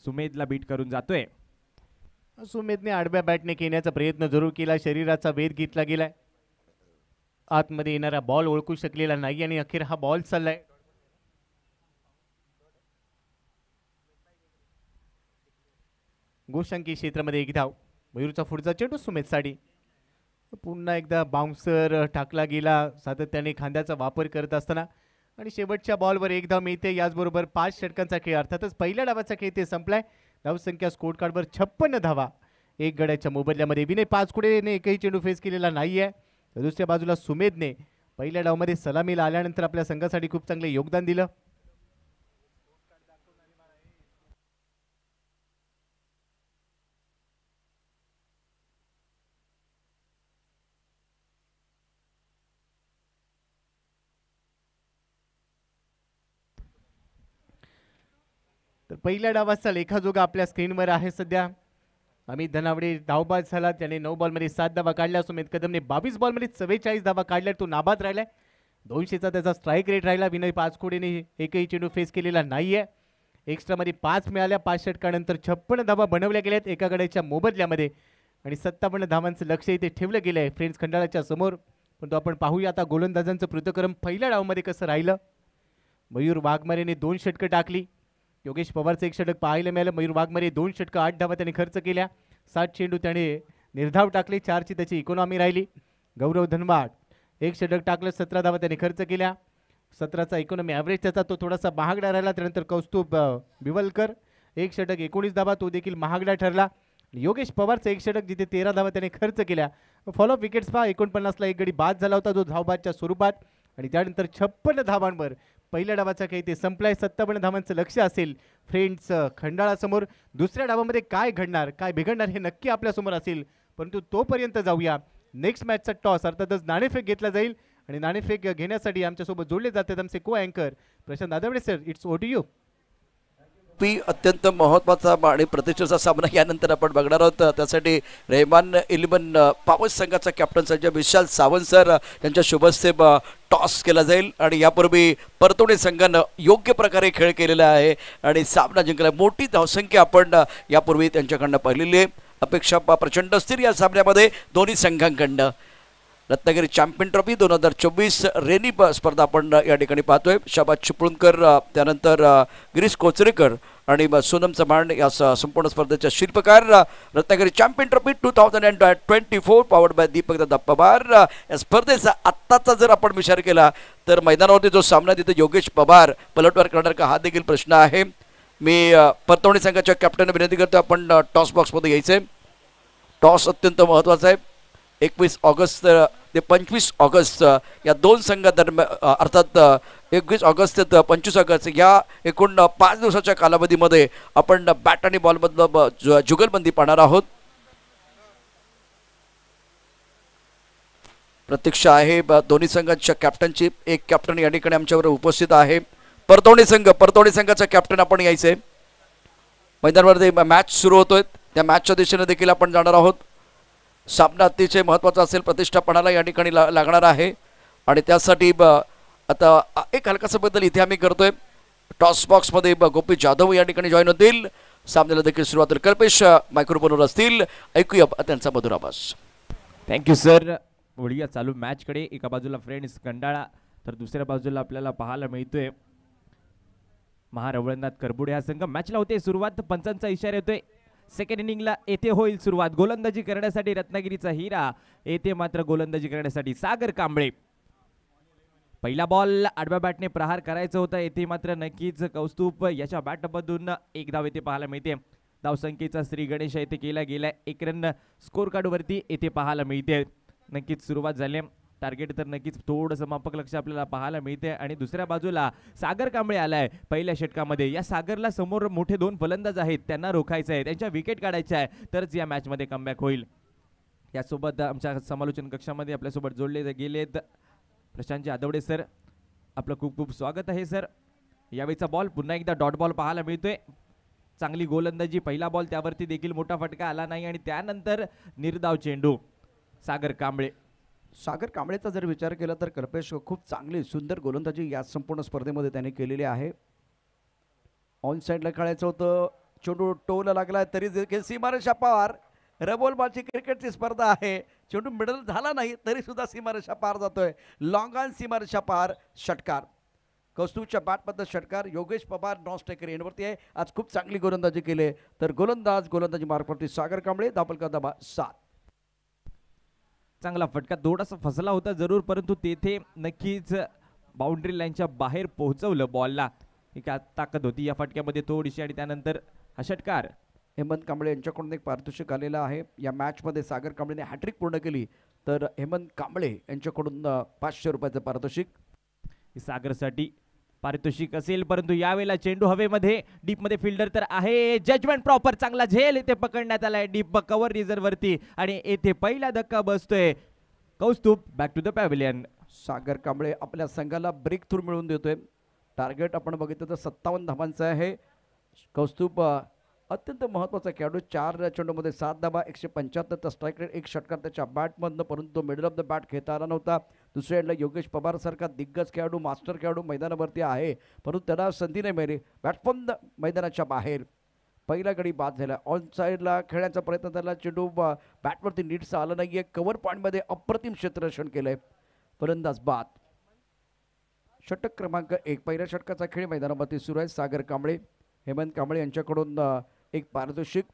Speaker 2: सुमेधला बीट करून जातोय.
Speaker 3: सुमेधने आडव्या बॅटने खेळण्याचा प्रयत्न जरूर केला. शरीराचा वेध घेतला गेलाय. आतमध्ये येणारा बॉल ओळखू शकलेला नाही आणि अखेर हा बॉल चाललाय. गोशांकी क्षेत्रामध्ये एक धाव. मयूरचा पुढचा चेंडू सुमेधसाठी. पुन्हा एकदा बाउन्सर टाकला गेला, सातत्याने खांद्याचा वापर करत असताना आणि शेवटच्या बॉलवर एक धाव मिळते. याचबरोबर 5 षटकांचा खेळ, अर्थातच पहिल्या डावाचा खेळ ते संपलाय. धावसंख्या स्कोर कार्डवर 56 धावा. एक गड्याच्या मोबदल्यामध्ये विनय पाचकुडेने एकही चेंडू फेस केलेला नाही आहे. तर दुसऱ्या बाजूला सुमेधने पहिल्या डावमध्ये सलामीला आल्यानंतर आपल्या संघासाठी खूप चांगले योगदान दिलं. तर पहिल्या डावाचा लेखाजोगा आपल्या स्क्रीनवर आहे सध्या. अमित धनावडे धावबाद झाला, त्याने 9 बॉलमध्ये 7 धावा काढल्या. सुमित कदमने 22 बॉलमध्ये 44 धावा काढल्या, तो नाबाद राहिलाय. 200चा त्याचा स्ट्राईक रेट राहिला. विनय पाचकोडेने एकही चेंडू फेस केलेला नाहीये. एक्स्ट्रामध्ये 5 मिळाल्या. 5 षटकानंतर 56 धावा बनवल्या गेल्यात एका गड्याच्या मोबदल्यामध्ये आणि 57 धावांचं लक्ष इथे ठेवलं गेलं आहे फ्रेंड्स खंडाळाच्या समोर. पण तो आपण पाहूया आता गोलंदाजांचं पृथक्क्रम पहिल्या डावमध्ये कसं राहिलं. मयूर वाघमारेने 2 षटकं टाकली. योगेश पवारचं 1 षटक पाहायला मिळालं. मयूर वाघमारे 2 षटकं 8 धावा त्याने खर्च केल्या. 60 चेंडू त्याने निर्धाव टाकले. 4ची त्याची इकॉनॉमी राहिली. गौरव धनवाड 1 षटक टाकलं. 17 धावा त्याने खर्च केल्या. 17चा इकॉनॉमी ॲव्हरेज त्याचा तो थोडासा महागडा राहिला. त्यानंतर कौस्तुभ बिवलकर 1 षटक 19 धावा, तो देखील महागडा ठरला. योगेश पवारचं 1 षटक जिथे 13 धावा त्याने खर्च केल्या. फॉलोअप विकेट्स पहा 49ला एक गडी बाद झाला होता जो धावबादच्या स्वरूपात आणि त्यानंतर 56 धावांवर पहिल्या डावाचा काही ते संपलाय. 57 धावांचं लक्ष असेल फ्रेंड्स खंडाळासमोर. दुसऱ्या डावामध्ये काय घडणार काय बिघडणार हे नक्की आपल्यासमोर असेल. परंतु तोपर्यंत जाऊया नेक्स्ट मॅचचा टॉस अर्थातच नाणेफेक घेतला जाईल आणि नाणेफेक घेण्यासाठी आमच्यासोबत जोडले जातात आमचे को अँकर Prashant Adwade sir. It's over to you.
Speaker 1: अत्यंत महत्त्वाचा आणि प्रतिष्ठेचा सामना यानंतर आपण बघणार आहोत. त्यासाठी रेहमान 11 पावस संघाचा कॅप्टन संजय विशाल सावंत सर यांच्या शुभस्ते टॉस केला जाईल आणि यापूर्वी परतोडे संघानं योग्य प्रकारे खेळ केलेला आहे आणि सामना जिंकला. मोठी धावसंख्या आपण यापूर्वी त्यांच्याकडनं पाहिलेली आहे. अपेक्षा प्रचंड असतील या सामन्यामध्ये दोन्ही संघांकडनं. रत्नागिरी चॅम्पियन ट्रॉफी 2024 रेनी स्पर्धा आपण या ठिकाणी पाहतोय. शाबाद चिपळूणकर, त्यानंतर गिरीश कोचरेकर आणि सोनम चव्हाण या संपूर्ण स्पर्धेच्या शिल्पकार. Ratnagiri champion trophy 2024 powered by Deepak Dada Pawar. या स्पर्धेचा आत्ताचा जर आपण विचार केला तर मैदानावरती जो सामना तिथे योगेश पवार पलटवार करणार का हा देखील प्रश्न आहे. मी परतवणी संघाच्या कॅप्टनने विनंती करतो आपण टॉस बॉक्समध्ये यायचं. टॉस अत्यंत महत्त्वाचा आहे. 21 ऑगस्ट ते 25 ऑगस्ट या 2 संघादरम्यान अर्थात 21 ऑगस्ट ते 25 ऑगस्ट या एकूण 5 दिवसाच्या कालावधीमध्ये आपण बॅट आणि बॉलमधलं जुगलबंदी पाहणार आहोत. प्रतीक्षा आहे दोन्ही संघांच्या कॅप्टनची. एक कॅप्टन या ठिकाणी आमच्यावर उपस्थित आहे. परतवणी संघाचा कॅप्टन आपण यायचंय. मैदानावरती मॅच सुरू होतोय. त्या मॅचच्या दिशेने देखील आपण जाणार आहोत. सामना अतिशय महत्त्वाचा असेल. प्रतिष्ठापणाला या ठिकाणी लागणार आहे आणि त्यासाठी आता एक हलकासा बदल इथे आम्ही करतोय. टॉस बॉक्समध्ये गोपी जाधव या ठिकाणी जॉईन होतील. सामन्याला देखील सुरुवात कल्पेश मायक्रोफोनवर असतील. ऐकूया त्यांचा मधुर आवाज.
Speaker 2: Thank you sir. वळूया चालू मॅचकडे. एका बाजूला फ्रेंड्स कंडाळा तर दुसऱ्या बाजूला आपल्याला पाहायला मिळतोय महारवळनाथ करबुडे हा संघ. मॅचला होते सुरुवात. पंचांचा इशारा येतोय. सेकंड इनिंगला येथे होईल सुरुवात. गोलंदाजी करण्यासाठी रत्नागिरीचा हिरा, येथे मात्र गोलंदाजी करण्यासाठी सागर कांबळे. पहिला बॉल आडव्या बॅटने प्रहार करायचा होता. येथे मात्र नक्कीच कौस्तुभ याच्या बॅटमधून एक धाव येथे पाहायला मिळते. धावसंख्येचा श्री गणेश येथे केला गेलाय. 1 रन स्कोर कार्डवरती येथे पाहायला मिळते. नक्कीच सुरुवात झाली. टार्गेट तर नक्कीच थोडंसं माफक लक्ष आपल्याला पाहायला मिळते आणि दुसऱ्या बाजूला सागर कांबळे आलाय पहिल्या षटकामध्ये. या सागरला समोर मोठे 2 फलंदाज आहेत, त्यांना रोखायचं आहे, त्यांच्या विकेट काढायच्या आहे, तरच या मॅचमध्ये कमबॅक होईल. यासोबत आमच्या समालोचन कक्षामध्ये आपल्यासोबत जोडले गेलेत प्रशांत आदवडे सर. आपलं खूप खूप स्वागत आहे सर. यावेळीचा बॉल पुन्हा एकदा डॉट बॉल पाहायला मिळतोय. चांगली गोलंदाजी. पहिला बॉल त्यावरती देखील मोठा फटका आला नाही आणि त्यानंतर निर्धाव चेंडू सागर कांबळे.
Speaker 1: सागर कांबळेचा जर विचार केला तर कल्पेश खूप चांगली सुंदर गोलंदाजी या संपूर्ण स्पर्धेमध्ये त्याने केलेली आहे. ऑन साईडला खेळायचं होतं. चेंडू टोला लागला तरी देखील सीमारेषा पार. रबोल बॉलची क्रिकेटची स्पर्धा आहे. चेंडू मिडल झाला नाही तरी सुद्धा सीमारेषा पार जातोय. लॉंग ऑन सीमारेषा पार. षटकार. कौस्तुभच्या बॅटमधलं षटकार. योगेश पवार नॉन स्ट्रायकर एंडवरती आहे. आज खूप चांगली गोलंदाजी केली तर गोलंदाजी मार्कवरती सागर कांबळे. धावफलक दबा 7.
Speaker 2: चांगला फटका थोडासा फसला होता जरूर, परंतु तेथे नक्कीच बाउंड्री लाईनच्या बाहेर पोहोचवलं बॉलला. एक ताकद होती या फटक्यामध्ये थोडीशी आणि त्यानंतर हा षटकार.
Speaker 1: हेमंत कांबळे यांच्याकडून एक पारितोषिक आलेलं आहे. या मॅचमध्ये सागर कांबळेने हॅट्रिक पूर्ण केली तर हेमंत कांबळे यांच्याकडून 500 रुपयाचं पारितोषिक.
Speaker 2: सागरसाठी पारितोषिक असेल, परंतु यावेळेला चेंडू हवेमध्ये. डीपमध्ये फिल्डर तर आहे. Judgement proper. चांगला झेल येथे पकडण्यात आलाय डीप कव्हर रिझर्व वरती आणि येथे पहिला धक्का बसतोय. Kaustubh back to the pavilion.
Speaker 1: Sagar Kamble आपल्या संघाला ब्रेक थ्रू मिळवून देतोय. टार्गेट आपण बघितलं तर 57 धावांचं आहे. कौस्तुभ अत्यंत महत्त्वाचा खेळाडू, 4 चेंडूमध्ये 7 धावा, 175चा स्ट्राईक रेट, 1 षटकार त्याच्या बॅटमधनं, परंतु मिडल ऑफ द बॅट खेळता आला नव्हता. दुसऱ्या एंडला योगेश पवार सारखा दिग्गज खेळाडू, मास्टर खेळाडू मैदानावरती आहे, परंतु त्याला संधी नाही मिळाली. बॅट्समन मैदानाच्या बाहेर. पहिला गडी बाद झाला. ऑन साईडला खेळण्याचा प्रयत्न झाला, चेंडू बॅटवरती नीटचा आला नाहीये. कव्हर पॉईंटमध्ये अप्रतिम क्षेत्ररक्षण केलंय. फलंदाज बाद. षटक क्रमांक 1. पहिल्या षटकाचा खेळ मैदानावरती सुरू आहे. सागर कांबळे, हेमंत कांबळे यांच्याकडून एक पारितोषिक.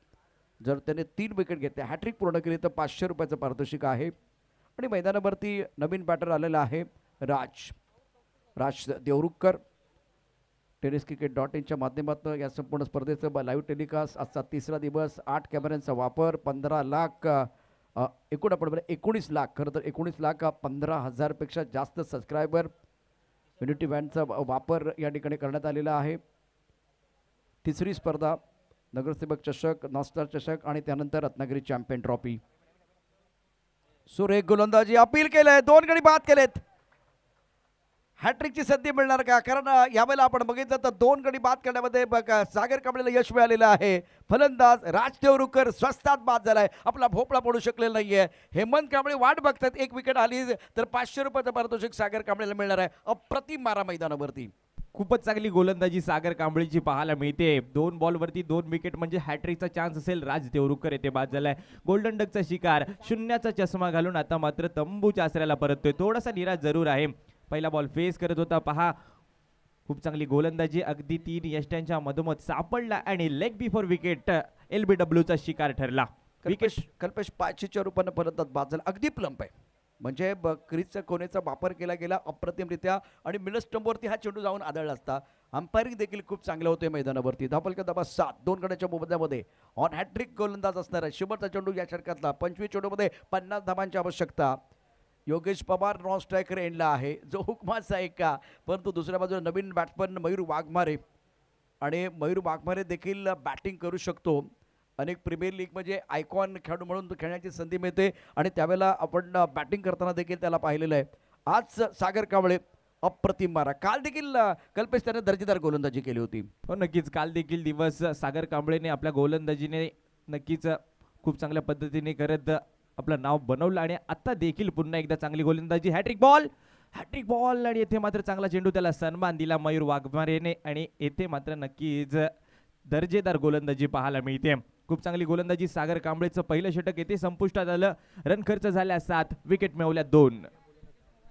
Speaker 1: जर त्याने 3 विकेट घेतल्या, हॅट्रिक पूर्ण केली तर 500 रुपयाचं पारितोषिक आहे. आणि मैदानावरती नवीन बॅटर आलेला आहे राज देवरुखकर. टेनिस क्रिकेट .inच्या माध्यमातून या संपूर्ण स्पर्धेचं लाईव्ह टेलिकास्ट. आजचा 3रा दिवस. 8 कॅमेऱ्यांचा वापर, 15 लाख एकूण आपण 19 लाख, खरं तर 19 लाख 15,000 पेक्षा जास्त सबस्क्रायबर. युनिटी व्हॅनचा वापर या ठिकाणी करण्यात आलेला आहे. तिसरी स्पर्धा नगरसेवक चषक, नॉस्टार चषक आणि त्यानंतर रत्नागिरी चॅम्पियन ट्रॉफी. सुरेख गोलंदाजी, अपील केलंय, 2 गडी बाद केलेत. हॅट्रिकची संधी मिळणार का? कारण यावेळेला आपण बघितलं तर 2 गडी बाद करण्यामध्ये सागर कांबळेला यश मिळालेलं आहे. फलंदाज राज देवरुखकर स्वस्तात बाद झालाय, आपला भोपळा पडू शकलेला नाहीये. हेमंत कांबळे वाट बघतात, 1 विकेट आली तर 500 रुपयाचं पारितोषिक सागर कांबळेला मिळणार आहे. अप्रतिम मारा मैदानावरती.
Speaker 2: खूपच चांगली गोलंदाजी सागर कांबळेची पाहायला मिळते. 2 बॉलवरती 2 विकेट म्हणजे हॅट्रिकचा चान्स असेल. राज देवरुखकर येथे बाद झालाय. गोल्डन डकचा शिकार, 0चा चष्मा घालून आता मात्र तंबूच्या आसऱ्याला परततोय. थोडासा निराश जरूर आहे. पहिला बॉल फेस करत होता, पहा खूप चांगली गोलंदाजी, अगदी 3 यष्ट्यांच्या मधोमध सापडला आणि लेग बिफोर विकेट LBWचा शिकार ठरला.
Speaker 1: कल्पेश पाचीच्या रूपानं फलंदाज बाद झाला. अगदी प्लंप आहे, म्हणजे क्रीजच्या कोनेचा वापर केला गेला अप्रतिमरित्या आणि मिडल स्टंपवरती हा चेंडू जाऊन आदळला असता. अंपायरिंग देखील खूप चांगलं होते मैदानावरती. धापलका धाबा 7, 2 गड्याच्या मोबदल्यामध्ये ऑन हॅट्रिक गोलंदाज असणार आहे. शेवटचा चेंडू या षटकातला. 25 चेंडूमध्ये 50 धावांची आवश्यकता. योगेश पवार नॉन स्ट्रायकर एंडला आहे, जो हुकमाचा आहे का, परंतु दुसऱ्या बाजूला नवीन बॅट्समन मयूर वाघमारे, आणि मयूर वाघमारे देखील बॅटिंग करू शकतो. अनेक प्रीमियर लीग म्हणजे आयकॉन खेळाडू म्हणून खेळण्याची संधी मिळते आणि त्यावेळेला आपण बॅटिंग करताना देखील त्याला पाहिलेलं आहे. आज सागर कांबळे अप्रतिम मारा. काल देखील कल्पेश त्याने दर्जेदार गोलंदाजी केली होती.
Speaker 2: हो नक्कीच, काल देखील दिवस सागर कांबळेने आपल्या गोलंदाजीने नक्कीच खूप चांगल्या पद्धतीने करत आपलं नाव बनवलं आणि आता देखील पुन्हा एकदा चांगली गोलंदाजी. हॅट्रिक बॉल आणि येथे मात्र चांगला चेंडू, त्याला सन्मान दिला मयूर वाघमारेने आणि येथे मात्र नक्कीच दर्जेदार गोलंदाजी पाहायला मिळते. खूप चांगली गोलंदाजी. सागर कांबळेचं पहिलं षटक येथे संपुष्टात आलं. रन खर्च झाल्या 7, विकेट मिळवल्या 2.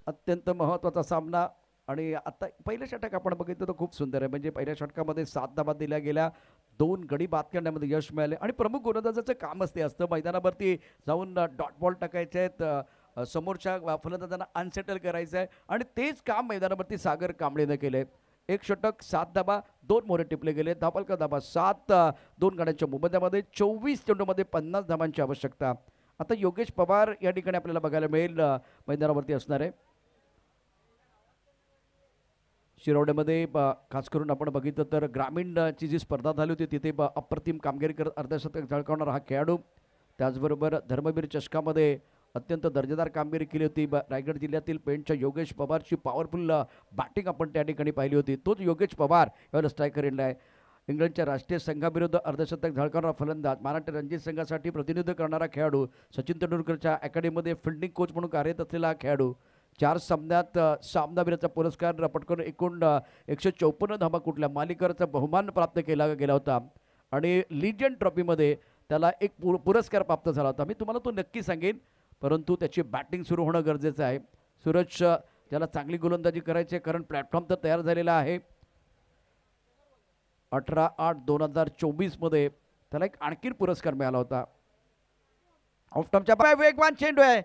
Speaker 1: अत्यंत महत्त्वाचा सामना. आणि आता पहिलं षटक आपण बघितलं तर खूप सुंदर आहे, म्हणजे पहिल्या षटकामध्ये 7 धावा दिल्या गेल्या, 2 गडी बाद करण्यामध्ये यश मिळाले आणि प्रमुख गोलंदाजाचं कामच ते असतं. मैदानावरती जाऊन डॉट बॉल टाकायचे आहेत, समोरच्या फलंदाजांना अनसेटल करायचं आहे आणि तेच काम मैदानावरती सागर कांबळेनं केलंय. 1 षटक, 7 धाबा, 2 मोरे टिपले गेले. धापलका धाबा 7, 2 गड्यांच्या मोबदल्यामध्ये 24 चेंडूमध्ये 50 धावांची आवश्यकता. आता योगेश पवार या ठिकाणी आपल्याला बघायला मिळेल मैदानावरती असणार आहे. शिरोड्यामध्ये खास करून आपण बघितलं तर ग्रामीणची जी स्पर्धा झाली होती तिथे अप्रतिम कामगिरी करत अर्धशतक झळकावणारा हा खेळाडू. त्याचबरोबर धर्मवीर चषकामध्ये अत्यंत दर्जेदार कामगिरी केली होती. रायगड जिल्ह्यातील पेंटच्या योगेश पवारची पॉवरफुल बॅटिंग आपण त्या ठिकाणी पाहिली होती. तोच योगेश पवार यावर स्ट्रायकर एंडला आहे. इंग्लंडच्या राष्ट्रीय संघाविरुद्ध अर्धशतक झळकावणारा फलंदाज, महाराष्ट्र रणजी संघासाठी प्रतिनिधित्व करणारा खेळाडू, सचिन तेंडुलकरच्या अकॅडमीमध्ये फिल्डिंग कोच म्हणून कार्यरत असलेला खेळाडू. 4 सामन्यात सामनावीराचा पुरस्कार पटकून एकूण 154 धावा कुठल्या मालिकाचा बहुमान प्राप्त केला गेला होता आणि लिजंड ट्रॉफीमध्ये त्याला एक पुरस्कार प्राप्त झाला होता. मी तुम्हाला तो नक्की सांगेन, परंतु त्याची बॅटिंग सुरू होणं गरजेचं आहे. सूरज त्याला चांगली गोलंदाजी करायची आहे, कारण प्लॅटफॉर्म तर तयार झालेला आहे. 18/8/2024 मध्ये त्याला एक आणखीन पुरस्कार मिळाला होता. ऑफटॉपच्या वेगवान चेंडू आहे.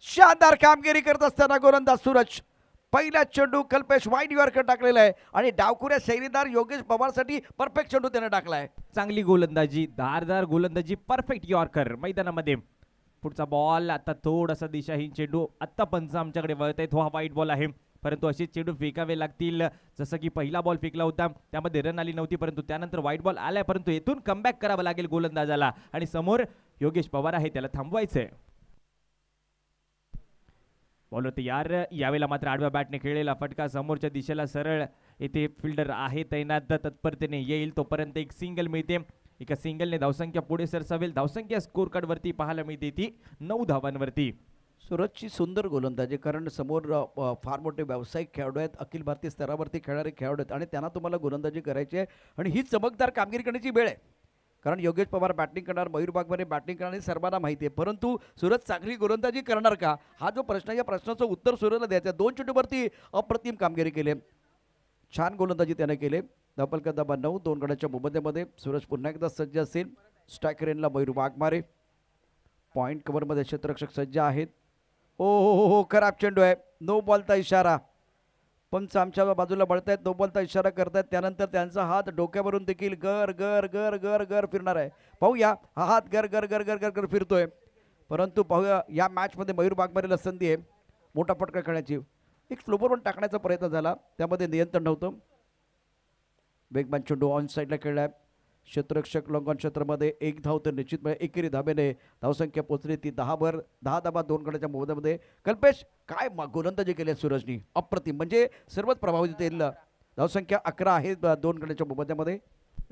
Speaker 1: शानदार कामगिरी करत असताना गोलंदाज सूरज. पहिला चेंडू कल्पेश वाईड यॉर्कर टाकलेला आहे आणि डावखुऱ्या शैलीदार योगेश पवारसाठी परफेक्ट चेंडू त्याने टाकलाय.
Speaker 2: चांगली गोलंदाजी, धारदार गोलंदाजी, परफेक्ट यॉर्कर मैदानामध्ये. पुढचा बॉल आता थोडासा दिशाहीन चेंडू. आत्ता पंच आमच्याकडे वळत आहेत, हा वाईट बॉल आहे, परंतु असे चेंडू फेकावे लागतील. जसं की पहिला बॉल फेकला होता त्यामध्ये रन आली नव्हती, परंतु त्यानंतर वाईट बॉल आलाय, परंतु येथून कमबॅक करावं लागेल गोलंदाजाला आणि समोर योगेश पवार आहे, त्याला थांबवायचंय. बॉलर तयार. यावेळेला मात्र आडव्या बॅटने खेळलेला फटका समोरच्या दिशेला सरळ येथे फिल्डर आहे तैनात तत्परतेने येईल तोपर्यंत एक सिंगल मिळते. एका सिंगलने धावसंख्या पुढे सरसावेल. धावसंख्या स्कोर कार्ड वरती पाहायला मिळते ती 9 धावांवरती.
Speaker 1: सूरजची सुंदर गोलंदाजी, कारण समोर फार मोठे व्यावसायिक खेळाडू आहेत, अखिल भारतीय स्तरावरती खेळणारे खेळाडू आहेत आणि त्यांना तुम्हाला गोलंदाजी करायची आहे आणि ही चमकदार कामगिरी करण्याची वेळ आहे. कारण योगेश पवार बॅटिंग करणार, मयूर बागवाने बॅटिंग करणार हे सर्वांना माहिती आहे, परंतु सूरज चांगली गोलंदाजी करणार का, हा जो प्रश्न आहे, या प्रश्नाचं उत्तर सूरजला द्यायचं आहे. 2 चेंडूवरती अप्रतिम कामगिरी केली, छान गोलंदाजी त्याने केले. धपलका दबा 9, 2 गड्याच्या मोबदल्यामध्ये सूरज पुन्हा एकदा सज्ज असेल. स्ट्राईक रेनला मयूर वाघमारे, पॉईंट कव्हरमध्ये क्षेत्ररक्षक सज्ज आहेत. हो, खराब चेंडू आहे, नो बॉलचा इशारा. पंच आमच्या बाजूला बळतायत, नो बॉलचा इशारा करतायत. त्यानंतर त्यांचा हात डोक्यावरून देखील गर गर गर गर गर फिरणार आहे. पाहूया, हा हात गर गर गर गर गर गर फिरतोय, परंतु पाहूया या मॅचमध्ये मयूर बागमारेला संधी आहे मोठा फटका खेळण्याची. एक स्लोपर पण टाकण्याचा प्रयत्न झाला, त्यामध्ये नियंत्रण नव्हतं. वेगवान चेंडू ऑन साईडला खेळलाय. क्षेत्ररक्षक लॉंग क्षेत्रामध्ये 1 धाव तर निश्चितपणे एकेरी धाब्याने धावसंख्या पोहोचली ती 10 धाबा 2 गड्याच्या मोबदल्यामध्ये. कल्पेश, काय गोलंदाजी केली सूरजनी, अप्रतिम, म्हणजे सर्वच प्रभावित येईल. धावसंख्या 11 आहे 2 गड्याच्या मोबदल्यामध्ये.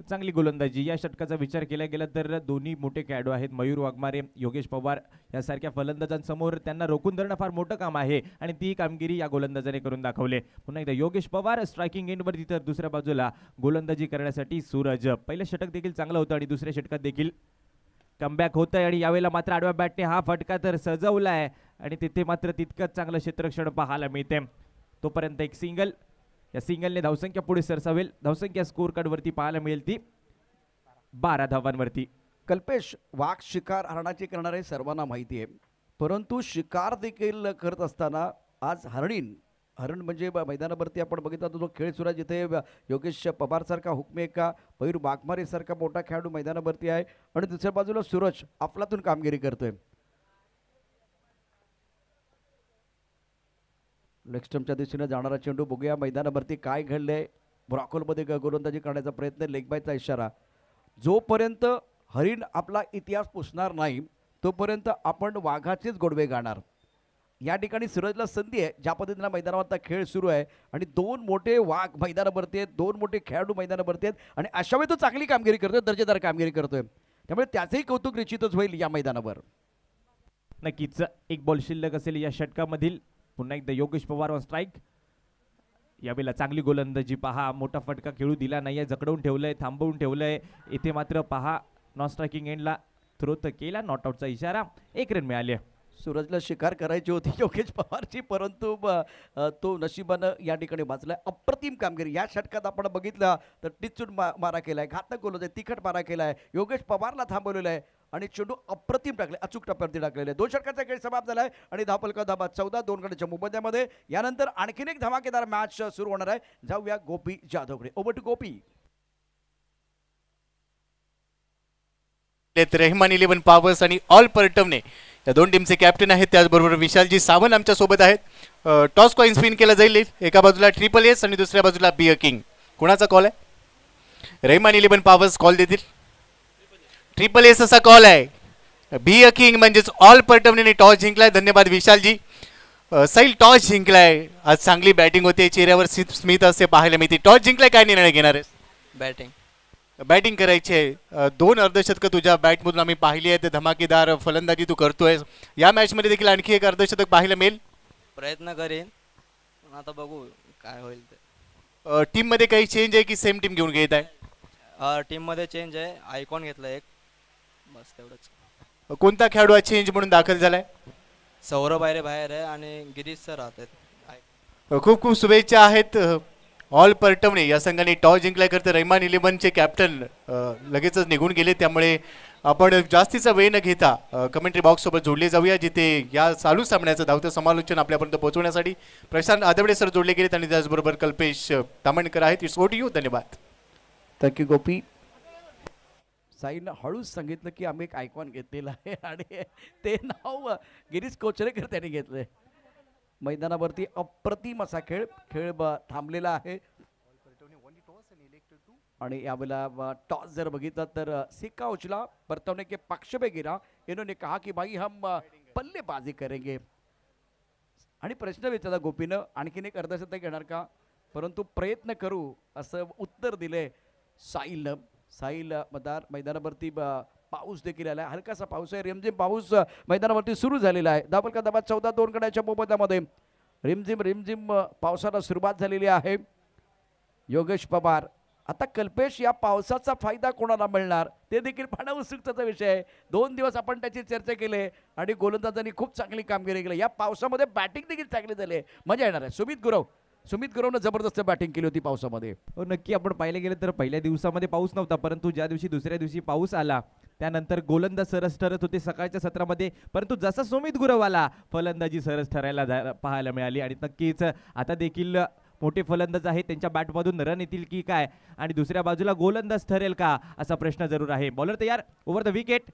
Speaker 2: चांगली गोलंदाजी. या षटकाचा विचार केला गेला तर दोन्ही मोठे खेळाडू आहेत, मयूर वाघमारे, योगेश पवार यासारख्या फलंदाजांसमोर त्यांना रोखून धरणं फार मोठं काम आहे आणि ती कामगिरी या गोलंदाजाने करून दाखवले. पुन्हा एकदा योगेश पवार स्ट्रायकिंग एंडवरती तर दुसऱ्या बाजूला गोलंदाजी करण्यासाठी सूरज. पहिलं षटक देखील चांगलं होतं आणि दुसऱ्या षटकात देखील कमबॅक होत आहे आणि यावेळेला मात्र आडव्या बॅटने हा फटका तर सजवला आहे आणि तिथे मात्र तितकंच चांगलं क्षेत्ररक्षण पाहायला मिळते. तोपर्यंत एक सिंगल, या सिंगलने धावसंख्या पुढे सरसावेल. धावसंख्या स्कोर कार्डवरती पाहायला मिळेल ती 12 धावांवरती.
Speaker 1: कल्पेश, वाघ शिकार हरणाची करणारे सर्वांना माहिती आहे, परंतु शिकार देखील करत असताना आज हरण म्हणजे मैदानावरती आपण बघितला तो खेळ सुरू आहे, जिथे योगेश पवारसारखा हुकमे का मयूर वाघमारेसारखा मोठा खेळाडू मैदानावरती आहे आणि दुसऱ्या बाजूला सूरज अफलातून कामगिरी करतोय. लेगस्टम्पच्या दिशेने जाणारा चेंडू, बघूया मैदानावरती काय घडलंय. ब्रॉकोलमध्ये गोलंदाजी करण्याचा प्रयत्न, लेगबायचा इशारा. जोपर्यंत हरिण आपला इतिहास पुसणार नाही तोपर्यंत आपण वाघाचेच गोडवे गाणार. या ठिकाणी सूरजला संधी आहे, ज्या पद्धतीनं मैदानावरचा खेळ सुरू आहे आणि 2 मोठे वाघ मैदानावरती आहेत, 2 मोठे खेळाडू मैदानावरती आहेत आणि अशा वेळी तो चांगली कामगिरी करतोय, दर्जेदार कामगिरी करतोय, त्यामुळे त्याचंही कौतुक निश्चितच होईल या मैदानावर.
Speaker 2: नक्कीच एक बॉल शिल्लक असेल या षटकामधील. पुन्हा एकदा योगेश पवार ऑन स्ट्राईक. यावेळेला चांगली गोलंदाजी पहा, मोठा फटका खेळू दिला नाहीये, जकडवून ठेवलंय, थांबवून ठेवलंय. इथे मात्र पहा नॉन स्ट्रायकिंग एंडला थ्रो तर केला, नॉट आउटचा इशारा. 1 रन मिळाले.
Speaker 1: सूरजला शिकार करायची होती योगेश पवारची, परंतु तो नशिबानं या ठिकाणी वाचलाय. अप्रतिम कामगिरी या षटकात आपण बघितलं तर टिचून मारा केलाय, घातक गोलंदाजी, तिखट मारा केलाय, योगेश पवारला थांबवलेला आहे आणि चेंडू अप्रतिम टाकले, अचूक टप्प्यावरती टाकलेले. 2 षटकाचा खेळ समाप्त झालाय आणि धापलका धाबा 14, 2 गड्याच्या मोबदल्यामध्ये. यानंतर आणखीन एक धमाकेदार मॅच सुरू होणार आहे. जाऊया गोपी जाधवकडे. Over to Gopi.
Speaker 6: Rehman 11 powers आणि ऑल परटवणे या 2 टीमचे कॅप्टन आहेत. त्याचबरोबर विशालजी सावंत आमच्या सोबत आहेत. टॉस कॉइन स्पिन केला जाईल. एका बाजूला ट्रिपल एस आणि दुसऱ्या बाजूला बी अ किंग. कोणाचा कॉल आहे? रेहमान 11 पॉवर्स कॉल देतील. ट्रिपल एस असा कॉल आहे. बी अ किंग म्हणजेच ऑल परटवणेने टॉस जिंकलाय. धन्यवाद विशालजी. सैल टॉस जिंकलाय. आज चांगली बॅटिंग होते, चेहऱ्यावर स्मित असे पाहायला मिळते. टॉस जिंकलाय, काय निर्णय घेणार आहेस? बॅटिंग करायची आहे. 2 अर्धशतकं तुझ्या बॅटमधून आम्ही पाहिली आहेत. धमाकेदार फलंदाजी तू करतोय. या मॅचमध्ये देखील आणखी एक अर्धशतक पाहायला मिळेल.
Speaker 7: प्रयत्न करेन, पण आता बघू काय होईल ते.
Speaker 6: टीममध्ये काही चेंज आहे की सेम टीम घेऊन घेत आहे?
Speaker 7: टीममध्ये चेंज आहे, आयकॉन घेतला एक, बस तेवढंच.
Speaker 6: कोणता खेळाडू आज चेंज म्हणून दाखल झालाय?
Speaker 7: सौरभ आयरे बाहेर आहे आणि गिरीश सर राहत आहेत.
Speaker 6: खूप खूप शुभेच्छा आहेत. ऑल परटवणे या संघाने टॉस जिंकलाय. करते रेहमान 11चे कॅप्टन लगेचच निघून गेले, त्यामुळे आपण जास्तीचा वेळ न घेता कमेंट्री बॉक्स सोबत जोडले जाऊया, जिथे या चालू सामन्याचं धावतं समालोचन आपल्यापर्यंत पोहोचवण्यासाठी प्रशांत आदवडे सर जोडले गेलेत आणि त्याचबरोबर कल्पेश तामणकर आहेत. It's over to you. धन्यवाद.
Speaker 1: थँक्यू गोपी. साईनं हळूच सांगितलं की आम्ही एक आयकॉन घेतलेला आहे आणि ते नाव गिरीश कोचरेकर त्यांनी घेतलंय. मैदानावरती अप्रतिम असा खेळ थांबलेला आहे आणि यावेळेला टॉस जर बघितला तर सिक्का उचला, बर्तवने के पक्ष में गिरा. इन्होंने कहा कि भाई हम बल्लेबाजी करेंगे. आणि प्रश्न विचारला गोपीनं, आणखीन एक अर्धशतक घेणार का, परंतु प्रयत्न करू असं उत्तर दिले साहिलनं. साहिल मैदानावरती पाऊस देखील आला आहे, हलकासा पाऊस आहे, रिमझिम पाऊस मैदानावरती सुरू झालेला आहे. धाबल का धाबा 14-2 गड्याच्या मोबदल्यामध्ये रिमझिम रिमझिम पावसाला सुरुवात झालेली आहे. योगेश पवार, आता कल्पेश या पावसाचा फायदा कोणाला मिळणार ते देखील पाहणं उत्सुकतेचा विषय आहे. 2 दिवस आपण त्याची चर्चा केली आणि गोलंदाजांनी खूप चांगली कामगिरी केली. या पावसामध्ये बॅटिंग देखील चांगली झाली आहे, मजा येणार आहे. सुमित गुरवनं जबरदस्त बॅटिंग केली होती पावसामध्ये.
Speaker 2: हो नक्की, आपण पाहिले गेले तर पहिल्या दिवसामध्ये पाऊस नव्हता, परंतु ज्या दिवशी दुसऱ्या दिवशी पाऊस आला त्यानंतर गोलंदाज सरस ठरत होते सकाळच्या सत्रामध्ये, परंतु जसा सुमित गुरव आला फलंदाजी सरस ठरायला पाहायला मिळाली. आणि नक्कीच आता देखील मोठे फलंदाज आहेत, त्यांच्या बॅटमधून रन येतील की काय आणि दुसऱ्या बाजूला गोलंदाज ठरेल का असा प्रश्न जरूर आहे. बॉलर तयार, ओव्हर द विकेट,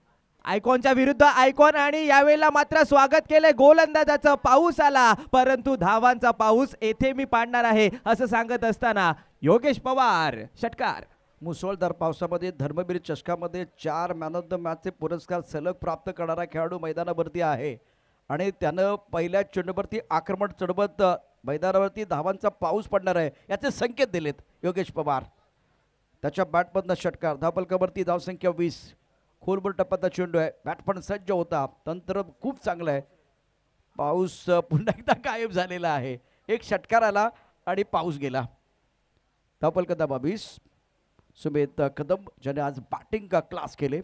Speaker 2: आयकॉनच्या विरुद्ध आयकॉन आणि यावेळेला मात्र स्वागत केलंय गोलंदाजाचं. पाऊस आला परंतु धावांचा पाऊस येथे मी पाडणार आहे असं सांगत असताना योगेश पवार षटकार.
Speaker 1: मुसळधार पावसामध्ये धर्मवीर चषकामध्ये 4 मॅन ऑफ द मॅचचे पुरस्कार सलग प्राप्त करणारा खेळाडू मैदानावरती आहे आणि त्यानं पहिल्या चेंडूवरती आक्रमण चढवत मैदानावरती धावांचा पाऊस पडणार आहे याचे संकेत दिलेत योगेश पवार. त्याच्या बॅटमधनं षटकार, धावफलकावरती धावसंख्या 20, खोलवर टप्प्याचा चेंडू आहे, बॅट पण सज्ज होता, तंत्र खूप चांगलं आहे. पाऊस पुन्हा एकदा गायब झालेला आहे, एक षटकार आला आणि पाऊस गेला. धावफलक 22, सुमित कदम ज्याने आज बॅटिंग का क्लास केले.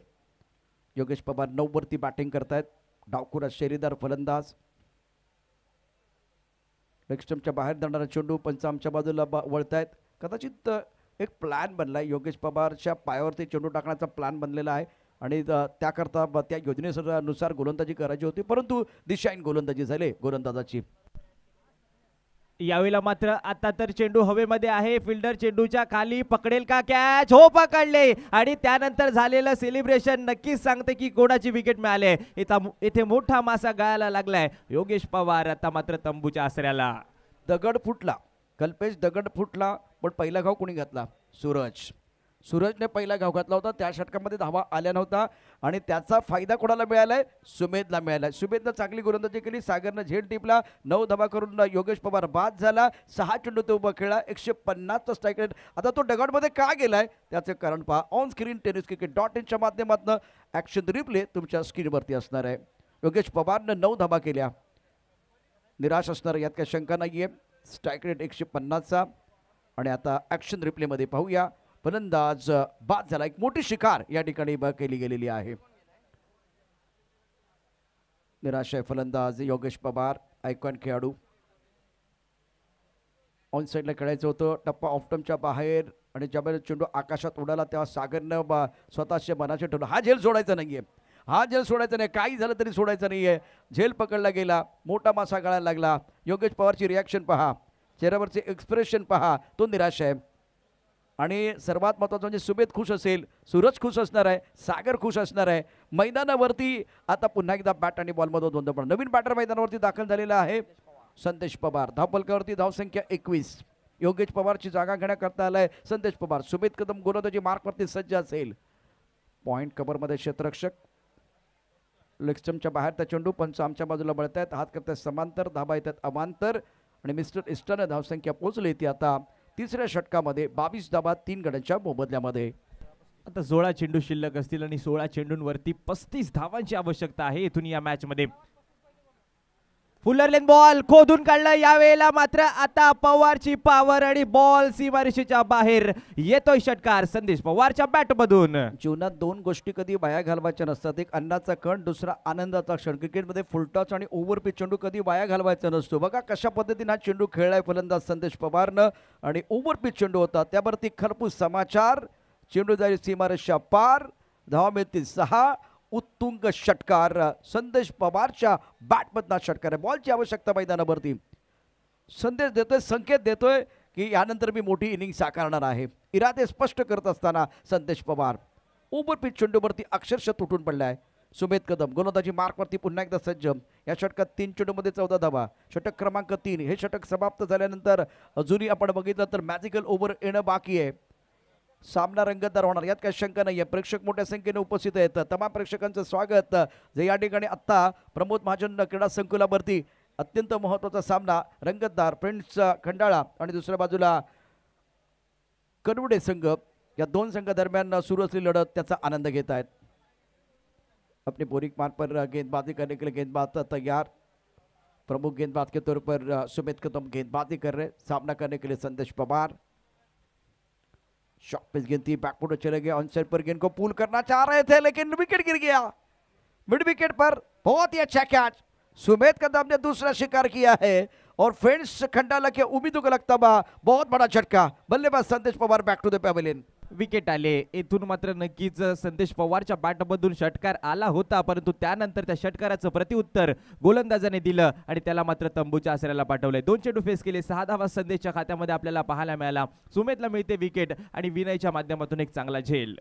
Speaker 1: योगेश पवार 9 वरती बॅटिंग करतायत, डावखुरा शेरीदार फलंदाज. लेगस्टम्पच्या बाहेर जाणारा चेंडू पंचामच्या बाजूला वळतायत. कदाचित एक प्लॅन बनलाय, योगेश पवारच्या पायावरती चेंडू टाकण्याचा प्लॅन बनलेला आहे आणि त्याकरता त्या योजनेनुसार गोलंदाजी करायची होती, परंतु दिशाहीन गोलंदाजी झाली गोलंदाजाची.
Speaker 2: यावेळेला मात्र आता तर चेंडू हवेमध्ये आहे, फिल्डर चेंडूच्या खाली पकडेल का कॅच, हो पकडले आणि त्यानंतर झालेलं सेलिब्रेशन नक्कीच सांगते की कोणाची विकेट मिळाली. इथे मोठा मासा गळायला लागलाय. योगेश पवार आता मात्र तंबूच्या आसऱ्याला.
Speaker 1: दगड फुटला, कल्पेश दगड फुटला, पण पहिला घाव कोणी घातला, सूरजने पहिला घाव घातला होता. त्या षटकामध्ये धावा आल्या नव्हता आणि त्याचा फायदा कोणाला मिळालाय, सुमेधला मिळालाय. सुमेधनं चांगली गोलंदाजी केली, सागरनं झेल टिपला, 9 धावा करून योगेश पवार बाद झाला. 6 चेंडू तो उभा खेळला, 150चा स्ट्राईक रेट. आता तो दगडमध्ये का गेलाय त्याचं कारण पहा. On screen tennis cricket .in च्या माध्यमातून ॲक्शन रिप्ले तुमच्या स्क्रीनवरती असणार आहे. योगेश पवारनं 9 धावा केल्या, निराश असणार यात काही शंका नाहीये. स्ट्राईक रेट 150चा आणि आता ॲक्शन रिप्लेमध्ये पाहूया. फलंदाज बाद झाला, एक मोठी शिकार या ठिकाणी केली गेलेली आहे. निराश आहे फलंदाज योगेश पवार, आयकॉन खेळाडू. ऑन साईडला खेळायचं होतं, टप्पा ऑफ टर्मच्या बाहेर आणि ज्यावेळेला चेंडू आकाशात उडाला तेव्हा सागरनं स्वतःच्या मनाचे ठेवलं, हा झेल सोडायचा नाहीये, हा झेल सोडायचा नाही, काही झालं तरी सोडायचं नाहीये. झेल पकडला गेला, मोठा मासा गळायला लागला. योगेश पवारची रिॲक्शन पहा, चेहऱ्यावरचे एक्सप्रेशन पहा, तो निराश आहे. आणि सर्वात महत्त्वाचं म्हणजे सुमेध खुश असेल, सूरज खुश असणार आहे, सागर खुश असणार आहे. मैदानावरती आता पुन्हा एकदा बॅट आणि बॉलमध्ये द्वंद्व. पण नवीन बॅटर मैदानावरती दाखल झालेला आहे संदेश पवार. धावफलकावरती धावसंख्या 21, योगेश पवारची जागा घेण्याकरता आलाय संदेश पवार. सुमित कदम गोलंदाजी मार्कवरती सज्ज असेल. पॉईंट कव्हरमध्ये क्षेत्ररक्षक, लेगस्टम्पच्या बाहेर त्या चेंडू पंच आमच्या बाजूला बळतायत, हात करतायत समांतर, धाबा येतात अमांतर आणि मिस्टर इस्टरनं धावसंख्या पोहोचली ती आता तिसऱ्या षटकामध्ये 22 धाबा 3 गड्यांच्या मोबदल्यामध्ये.
Speaker 2: आता 16 चेंडू शिल्लक असतील आणि 16 चेंडूंवरती 35 धावांची आवश्यकता आहे इथून या मॅच मध्ये. फुलरलेन बॉल खोदून काढलं, यावेळेला मात्र आता पवारची पावर आणि बॉल सीमारेषेच्या बाहेर येतोय. षटकार संदेश पवारच्या बॅट मधून.
Speaker 1: जीवनात 2 गोष्टी कधी वाया घालवायच्या नसतात, एक अन्नाचा कण, दुसरा आनंदाचा क्षण. क्रिकेटमध्ये फुलटॉस आणि ओव्हरपिच चेंडू कधी वाया घालवायचा नसतो. बघा कशा पद्धतीने हा चेंडू खेळलाय फलंदाज संदेश पवारनं आणि ओव्हरपिच चेंडू होता त्यावरती खरपूस समाचार. चेंडू जाईल सीमारेषा पार, धावा मिळतील 6. उत्तुंग षटकार संदेश पवारच्या बॅटमधला षटकार आहे. बॉलची आवश्यकता मैदानावरती. संदेश देतोय, संकेत देतोय की यानंतर मी मोठी इनिंग साकारणार आहे. इरादे स्पष्ट करत असताना संदेश पवार ओव्हरपिच चेंडूवरती अक्षरशः तुटून पडलाय. सुमेध कदम गोलंदाजी मार्कवरती पुन्हा एकदा सज्ज. या षटकात 3 चेंडूमध्ये 14 धावा, षटक क्रमांक 3. हे षटक समाप्त झाल्यानंतर अजूनही आपण बघितलं तर मॅजिकल ओव्हर येणं बाकी आहे. सामना रंगतदार होणार यात काही शंका नाही आहे. प्रेक्षक मोठ्या संख्येने उपस्थित आहेत. तमाम प्रेक्षकांचं स्वागत जे या ठिकाणी आत्ता प्रमोद महाजन क्रीडा संकुलावरती अत्यंत महत्त्वाचा सामना रंगतदार फ्रेंड्स खंडाळा आणि दुसऱ्या बाजूला कनवडे संघ या दोन संघ दरम्यान सुरू असलेली लढत त्याचा आनंद घेत आहेत. अपने बोरिक मार्ग पर गेंदबाजी करने के लिए गेंदबाज तैयार. प्रमुख गेंदबाज के तौर पर सुमित कदम गेंदबाजी कर रहे. सामना करने के लिए संदेश पवार. शॉट पिच गेंद थी, बैकफुट चले गए. ऑन साइड पर गेंद को पुल करना चाह रहे थे लेकिन विकेट गिर गया. मिड विकेट पर बहुत ही अच्छा कैच. सुमित कदम ने दूसरा शिकार किया है और फ्रेंड्स खंडाला के उम्मीदों का लगता बहुत बड़ा झटका. बल्लेबाज Sandesh Pawar back to the pavilion.
Speaker 2: Wicket आले. येथून मात्र नक्कीच संदेश पवारच्या बॅटमधून षटकार आला होता, परंतु त्यानंतर त्या षटकाराचं प्रत्युत्तर गोलंदाजाने दिलं आणि त्याला मात्र तंबूच्या आसऱ्याला पाठवलंय. 2 चेंडू फेस केले. 6 धावा संदेशच्या खात्यामध्ये आपल्याला पाहायला मिळाला. सुमितला मिळते विकेट आणि विनयच्या माध्यमातून एक चांगला झेल.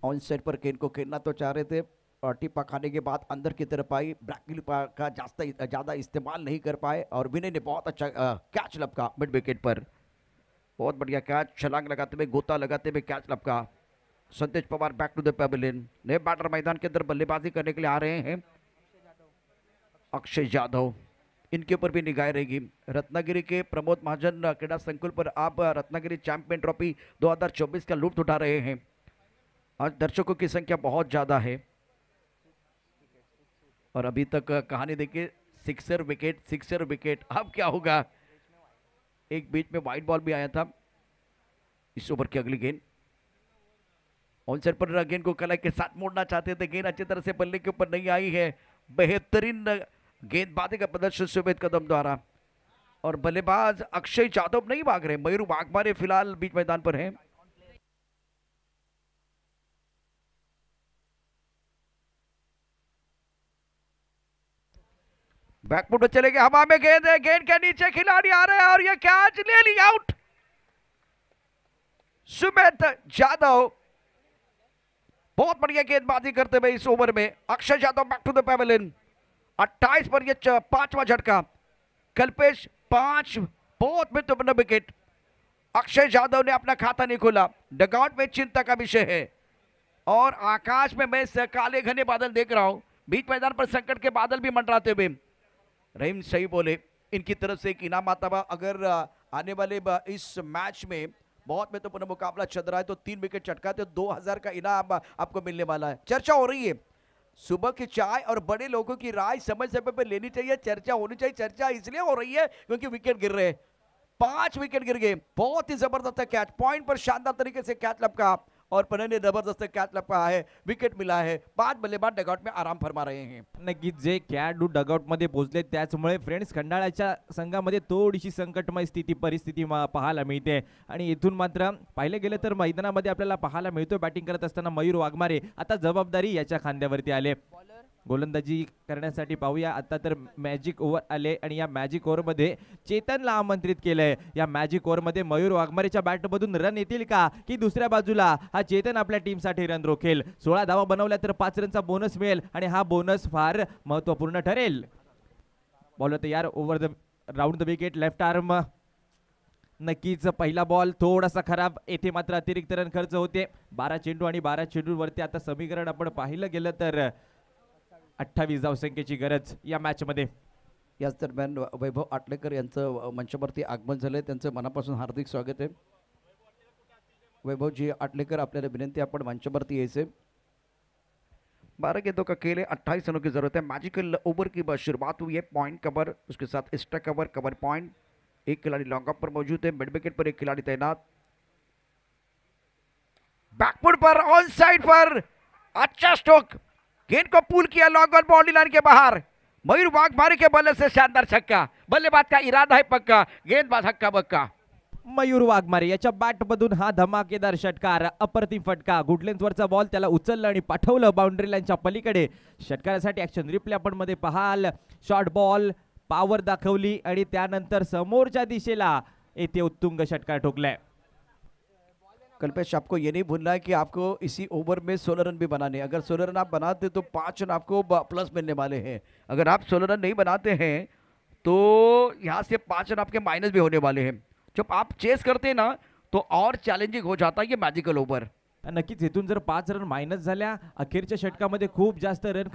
Speaker 1: ऑन साइड पर गेंद को खेलना तो चाह रहे थे. टिप्पा खाने के बाद अंदर की तरफ आई. ब्रैकिल का ज़्यादा इस्तेमाल नहीं कर पाए और विनय ने बहुत अच्छा कैच लपका मिड विकेट पर. बहुत बढ़िया कैच. छलांग लगाते हुए, गोता लगाते हुए कैच लपका. Sandesh Pawar back to the pavilion. नए बैटर मैदान के अंदर बल्लेबाजी करने के लिए आ रहे हैं. अक्षय यादव, इनके ऊपर भी निगाह रहेगी. रत्नागिरी के प्रमोद महाजन क्रीड़ा संकुल पर आप रत्नागिरी चैंपियन ट्रॉफी 2024 का लुत्फ उठा रहे हैं. आज दर्शकों की संख्या बहुत ज़्यादा है और अभी तक कहानी देखिए, सिक्सर विकेट. अब क्या होगा? एक बीच में वाइड बॉल भी आया था. इस ओवर की अगली गेंद ऑन साइड पर गेंद को कलाई के साथ मोड़ना चाहते थे. गेंद अच्छी तरह से बल्ले के ऊपर नहीं आई है. बेहतरीन गेंदबाजी का प्रदर्शन सुमित कदम द्वारा और बल्लेबाज अक्षय यादव नहीं भाग रहे. मयूर वाघमारे फिलहाल बीच मैदान पर हैं. बैकफुट चले गए. हवा में गेंद है. गेंद के नीचे खिलाड़ी आ रहे हैं और यह कैच ले लिया. आउट. सुमित यादव बहुत बढ़िया गेंदबाजी करते हुए इस ओवर में. Akshay Yadav back to the pavilion. 28 पर यह 5वां झटका. कल्पेश 5. बहुत महत्वपूर्ण विकेट. अक्षय यादव ने अपना खाता नहीं खोला. डगआउट में चिंता का विषय है और आकाश में मैं काले घने बादल देख रहा हूं. बीच मैदान पर संकट के बादल भी मंडराते हुए. रहीम सही बोले. इनकी तरफ से एक इनाम आता हुआ. अगर आने वाले इस मैच में बहुत महत्वपूर्ण मुकाबला चल रहा है तो 3 विकेट चटकाते 2000 का इनाम आपको मिलने वाला है. चर्चा हो रही है. सुबह की चाय और बड़े लोगों की राय समय समय पर लेनी चाहिए. चर्चा होनी चाहिए. चर्चा इसलिए हो रही है क्योंकि विकेट गिर रहे हैं. 5 विकेट गिर गए. बहुत ही जबरदस्त कैच. पॉइंट पर शानदार तरीके से कैच लपका और पन्ने ने जबरदस्त कैच लपका है. विकेट मिला है. 5 बल्लेबाज डगआउट में आराम फरमा रहे हैं.
Speaker 2: नक्कीच जे खेळाडू डगआउट मध्ये पोहोचले त्याचमुळे फ्रेंड्स खंडाळाच्या संघामध्ये थोडीशी संकटमय परिस्थिती पाहायला मिळते आणि इथून मात्र पाहिले गेले तर मैदानामध्ये आपल्याला पाहायला मिळतोय बॅटिंग करत असताना मयूर वाघमारे. आता जबाबदारी याच्या खांद्यावरती आले. गोलंदाजी करण्यासाठी पाहूया. आता तर मॅजिक ओव्हर आले आणि या मॅजिक ओव्हरमध्ये चेतनला आमंत्रित केलंय. या मॅजिक ओव्हरमध्ये मयूर वाघमारेच्या बॅटमधून रन येतील का की दुसऱ्या बाजूला हा चेतन आपल्या टीमसाठी रन रोखेल. 16 धावा बनवल्या तर 5 रनचा बोनस मिळेल आणि हा बोनस फार महत्त्वपूर्ण ठरेल. बॉलर तयार. Over the round the wicket. Left arm. नक्कीच पहिला बॉल थोडासा खराब. येथे मात्र अतिरिक्त रन खर्च होते. 12 चेंडू आणि 12 चेंडूवरती आता समीकरण आपण पाहिलं गेलं तर 28 धावसंख्येची गरज या मॅच मध्ये.
Speaker 1: याच दरम्यान वैभव आटलेकर यांचं मंचावरती आगमन झालंय. त्यांचं मनापासून हार्दिक स्वागत आहे. वैभवजी आटलेकर, आपल्याला विनंती आपण मंचावरती यायचे. 12 गेंदों का खेल है. 28 रनों की जरूरत है. मैजिकल ओवर की शुरुआत हुई है. पॉइंट कवर, उसके साथ एक्स्ट्रा कवर पॉइंट. एक खिलाड़ी लॉन्ग ऑफ पर मौजूद है. मिड विकेट पर एक खिलाड़ी तैनात. बैकफुट पर ऑन साइड पर अच्छा स्ट्रोक. गेंद को पुल किया लॉन्ग ऑन बाउंड्री लाइन के बाहर. मयूर वाघमारे के बल्ले से शानदार छक्का. बल्लेबाज का इरादा है पक्का. गेंदबाज हक्का बक्का.
Speaker 2: मयूर वाघमारे याच्या बॅटमधून हा धमाकेदार षटकार. अप्रतिम फटका. गुड लेंथवरचा बॉल त्याला उचललं आणि पाठवलं बाउंड्री लाईनच्या पलीकडे. षटकारासाठी ऍक्शन रिप्ले आपण मध्ये पाहाल. शॉर्ट बॉल, पॉवर दाखवली आणि त्यानंतर समोरच्या दिशेला येथे उत्तुंग षटकार ठोकलाय.
Speaker 1: कल्पेश, आपको ये नहीं भूलना है कि आपको इसी ओवर में 16 रन भी बनाने. अगर 16 रन आप बनाते तो 5 रन आपको प्लस मिलने वाले हैं. अगर आप 16 रन नहीं बनाते हैं तो यहाँ से 5 रन आपके माइनस भी होने वाले हैं. जब आप चेस करते हैं ना तो और चॅलेंजिंग हो जाता है ये मॅजिकल ओवर.
Speaker 2: नक्कीच इथून जर 5 रन मायनस झाल्या, अखेरच्या षटकामध्ये खूप जास्त रन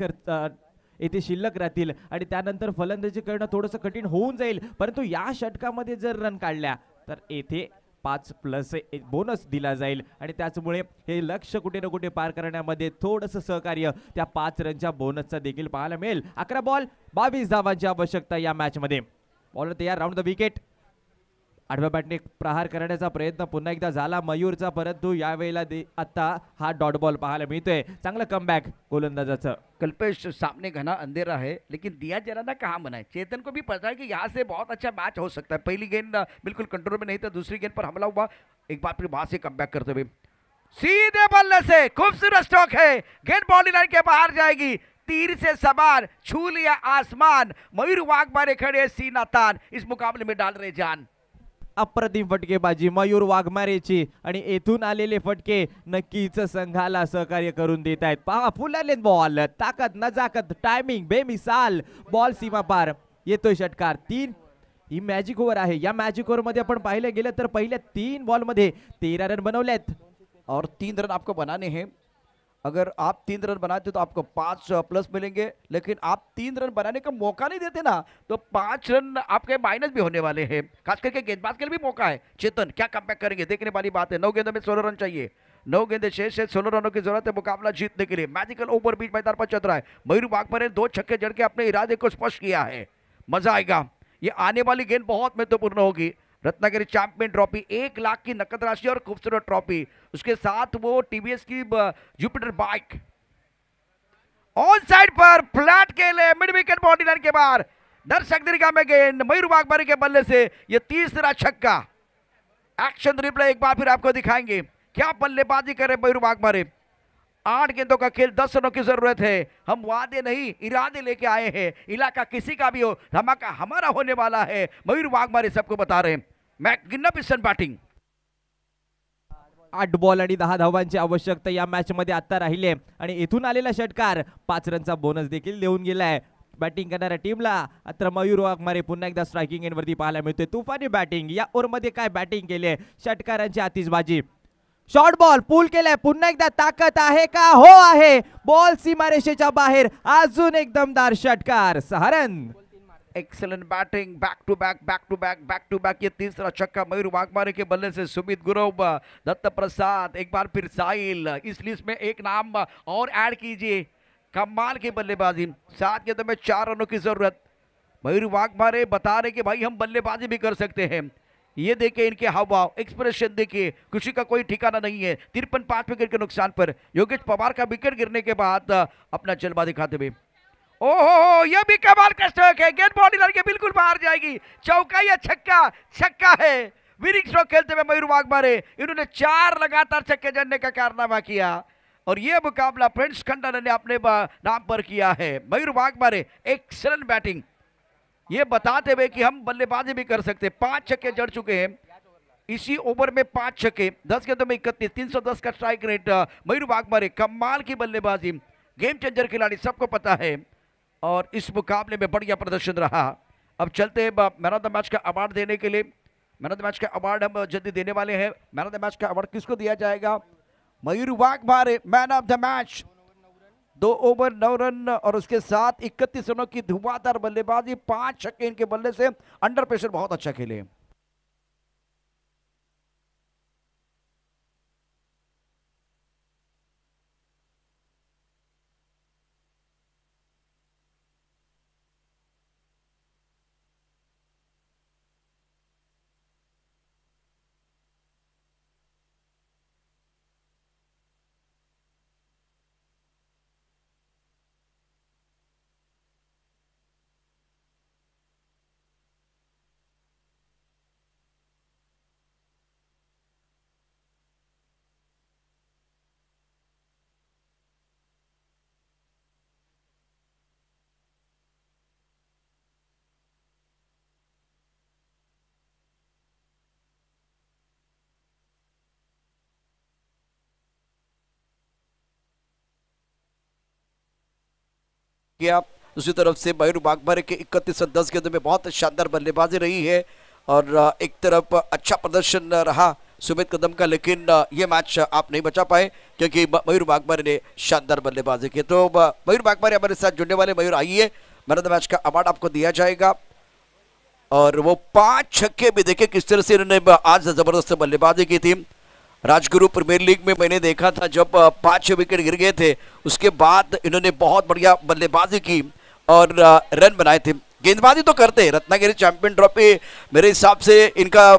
Speaker 2: येथे शिल्लक राहतील आणि त्यानंतर फलंदाजी करणं थोडंसं कठीण होऊन जाईल. परंतु या षटकामध्ये जर रन काढल्या तर येथे 5+1 बोनस दिला जाईल आणि त्याचमुळे हे लक्ष कुठे ना कुठे पार करण्यामध्ये थोडंसं सहकार्य त्या 5 रनच्या बोनसचा देखील पाहायला मिळेल. 11 बॉल 22 धावांची आवश्यकता या मॅच मध्ये. बॉलर तयार, राऊंड द विकेट. आडव्या बॅटने प्रहार करण्याचा प्रयत्न पुन्हा एकदा झाला मयूरचा, परंतु यावेळेला आता हा डॉट बॉल पाहायला मिळतोय. चांगलं कमबॅक गोलंदाजाचं.
Speaker 1: कल्पेश, सामने घना अंधेरा है लेकिन दिया जलाना कहाँ मना है. चेतन को भी पता है कि यहाँ से बहुत अच्छा मैच हो सकता है. पहली गेंद बिल्कुल कंट्रोल में नहीं था, दूसरी गेंद पर हमला हुआ, एक बार फिर वहां से कमबैक करते हुए सीधे बल्ले से खूबसूरत स्ट्रोक है, गेंद बाउंड्री लाइन के बाहर जाएगी. तीर से सवार, छू लिया आसमान. मयूर वाघमारे खड़े सीना तान इस मुकाबले में डाल रहे जान.
Speaker 2: अप्रतिम फटकेबाजी मयूर वाघमारेची आणि येथून आलेले फटके नक्कीच संघाला सहकार्य करून देत आहेत. पहा फुलाले बॉल, ताकद, नजाकत, टायमिंग बेमिसाल. बॉल सीमा पार येतोय षटकार. 3 ही मॅजिक ओव्हर आहे. या मॅजिक ओव्हर मध्ये आपण पाहिलं गेलं तर पहिल्या 3 बॉल मध्ये 13 रन बनवलेत
Speaker 1: और 3 रन आपको बनाने हैं. अगर आप 3 रन बनाते तो आपको 5+ मिलेंगे, लेकिन आप 3 रन बनाने का मौका नहीं देते ना तो 5 रन आपके माइनस भी होने वाले हैं. खास करके गेंदबाज के लिए भी मौका है. चेतन क्या कमबैक करेंगे, देखने वाली बात है. 9 गेंदों में 16 रन चाहिए. 9 गेंदे शेष है, 16 रनों की जरूरत है मुकाबला जीतने के लिए. मैजिकल ओवर बीच मैदान पर चल रहा है. मयूर वाघमारे ने 2 छक्के जड़ के अपने इरादे को स्पष्ट किया है. मजा आएगा. ये आने वाली गेंद बहुत महत्वपूर्ण होगी. रत्नागिरी चैंपियन ट्रॉफी, 1 लाख की नकद राशि और खूबसूरत ट्रॉफी, उसके साथ वो टीवीएस की Jupiter bike. On side per flat खेले, मिड विकेट बाउंड्री लाइन के बाहर. दर्शक दीर्घा में गेंद मयूर वाघमारे के बल्ले से ये तीसरा छक्का. एक्शन रिप्ले एक बार फिर आपको दिखाएंगे. क्या बल्लेबाजी करे मयूर वाघमारे. 8 गेंदों का खेल, 10 रनों की जरूरत है. हम वादे नहीं इरादे लेके आए हैं. इलाका किसी का भी हो, धमाका हमारा होने वाला है. मयूर वाघमारे सबको बता रहे हैं. Magnificent batting.
Speaker 2: 8 बॉल आणि 10 धावांची आवश्यकता या मॅच मध्ये आता राहिले आणि इथून आलेला षटकार 5 रनचा बोनस देखील देऊन गेलाय बॅटिंग करणाऱ्या टीमला. आता मयूर वाघमारे पुन्हा एकदा स्ट्रायकिंग एंड वरती पाहायला मिळतोय. तुफानी बॅटिंग. या ओव्हर मध्ये काय बॅटिंग केली, षटकारांची आतिषबाजी. शॉर्ट बॉल पूल केलाय. पुन्हा एकदा ताकद आहे का, हो आहे. बॉल सीमारेषेच्या बाहेर. अजून एक दमदार षटकार. 6 run.
Speaker 1: Excellent batting. Back to back, back to back, back to back. ये तीसरा छक्का मयूर वाघमारे के बल्ले से. सुमित गुरव, दत्त प्रसाद, एक बार फिर साहिल. इस लिस्ट में एक नाम और ऐड कीजिए. कमाल की बल्लेबाजी. 7 गेंदों में 4 रनों की जरूरत. मयूर वाघमारे बता रहे कि भाई हम बल्लेबाजी भी कर सकते हैं. ये देखिए इनके हावभाव, एक्सप्रेशन देखिए, खुशी का कोई ठिकाना नहीं है. 53 5 विकेट के नुकसान पर योगेश पवार का विकेट गिरने के बाद अपना जलवा दिखाते हुए. ओहो, यह भी कमाल का स्ट्रोक है. गेंद बाउंड्री लाइन के बिल्कुल बाहर जाएगी. चौका या छक्का? छक्का है. विनिंग स्ट्रोक खेलते हुए मयूर वाघमारे. इन्होंने 4 लगातार छक्के जड़ने का कारनामा किया और यह मुकाबला प्रिंस खंडन ने अपने नाम पर किया है. Mayur Waghmare excellent batting. ये बताते हुए कि हम बल्लेबाजी भी कर सकते. 5 छक्के जड़ चुके हैं इसी ओवर में. 5 छक्के, 10 गेंदों में 31, 310 का स्ट्राइक रेट. मयूर वाघमारे कमाल की बल्लेबाजी. गेम चेंजर खिलाड़ी, सबको पता है. और इस मुकाबले में बढ़िया प्रदर्शन रहा. अब चलते हैं मैन ऑफ द मैच का अवार्ड देने के लिए. मैन ऑफ द मैच का अवार्ड हम जल्दी देने वाले हैं. मैन ऑफ द मैच का अवार्ड किसको दिया जाएगा? Mayur Waghmare, man of the match. 2 over 9 run और उसके साथ 31 रनों की धुआंधार बल्लेबाजी. 5 छक्के इनके बल्ले से. अंडर प्रेशर बहुत अच्छा खेले. किया. दूसरी तरफ से मयूर वाघमारे के 31 और 10 गेंदों में बहुत शानदार बल्लेबाजी रही है और एक तरफ अच्छा प्रदर्शन रहा सुमित कदम का, लेकिन ये मैच आप नहीं बचा पाए क्योंकि मयूर वाघमारे ने शानदार बल्लेबाजी की। तो मयूर वाघमारे हमारे साथ जुड़ने वाले। मयूर आइए, मैन ऑफ द मैच का अवार्ड आपको दिया जाएगा। और वो 5 छक्के भी देखे किस तरह से इन्होंने आज जबरदस्त बल्लेबाजी की थी। राजगुरु प्रीमियर लीग में मैंने देखा था जब 5 विकेट गिर गए थे, उसके बाद इन्होंने बहुत बढ़िया बल्लेबाजी की और रन बनाए थे। गेंदबाजी तो करते, रत्नागिरी चैंपियन ट्रॉफी मेरे हिसाब से इनका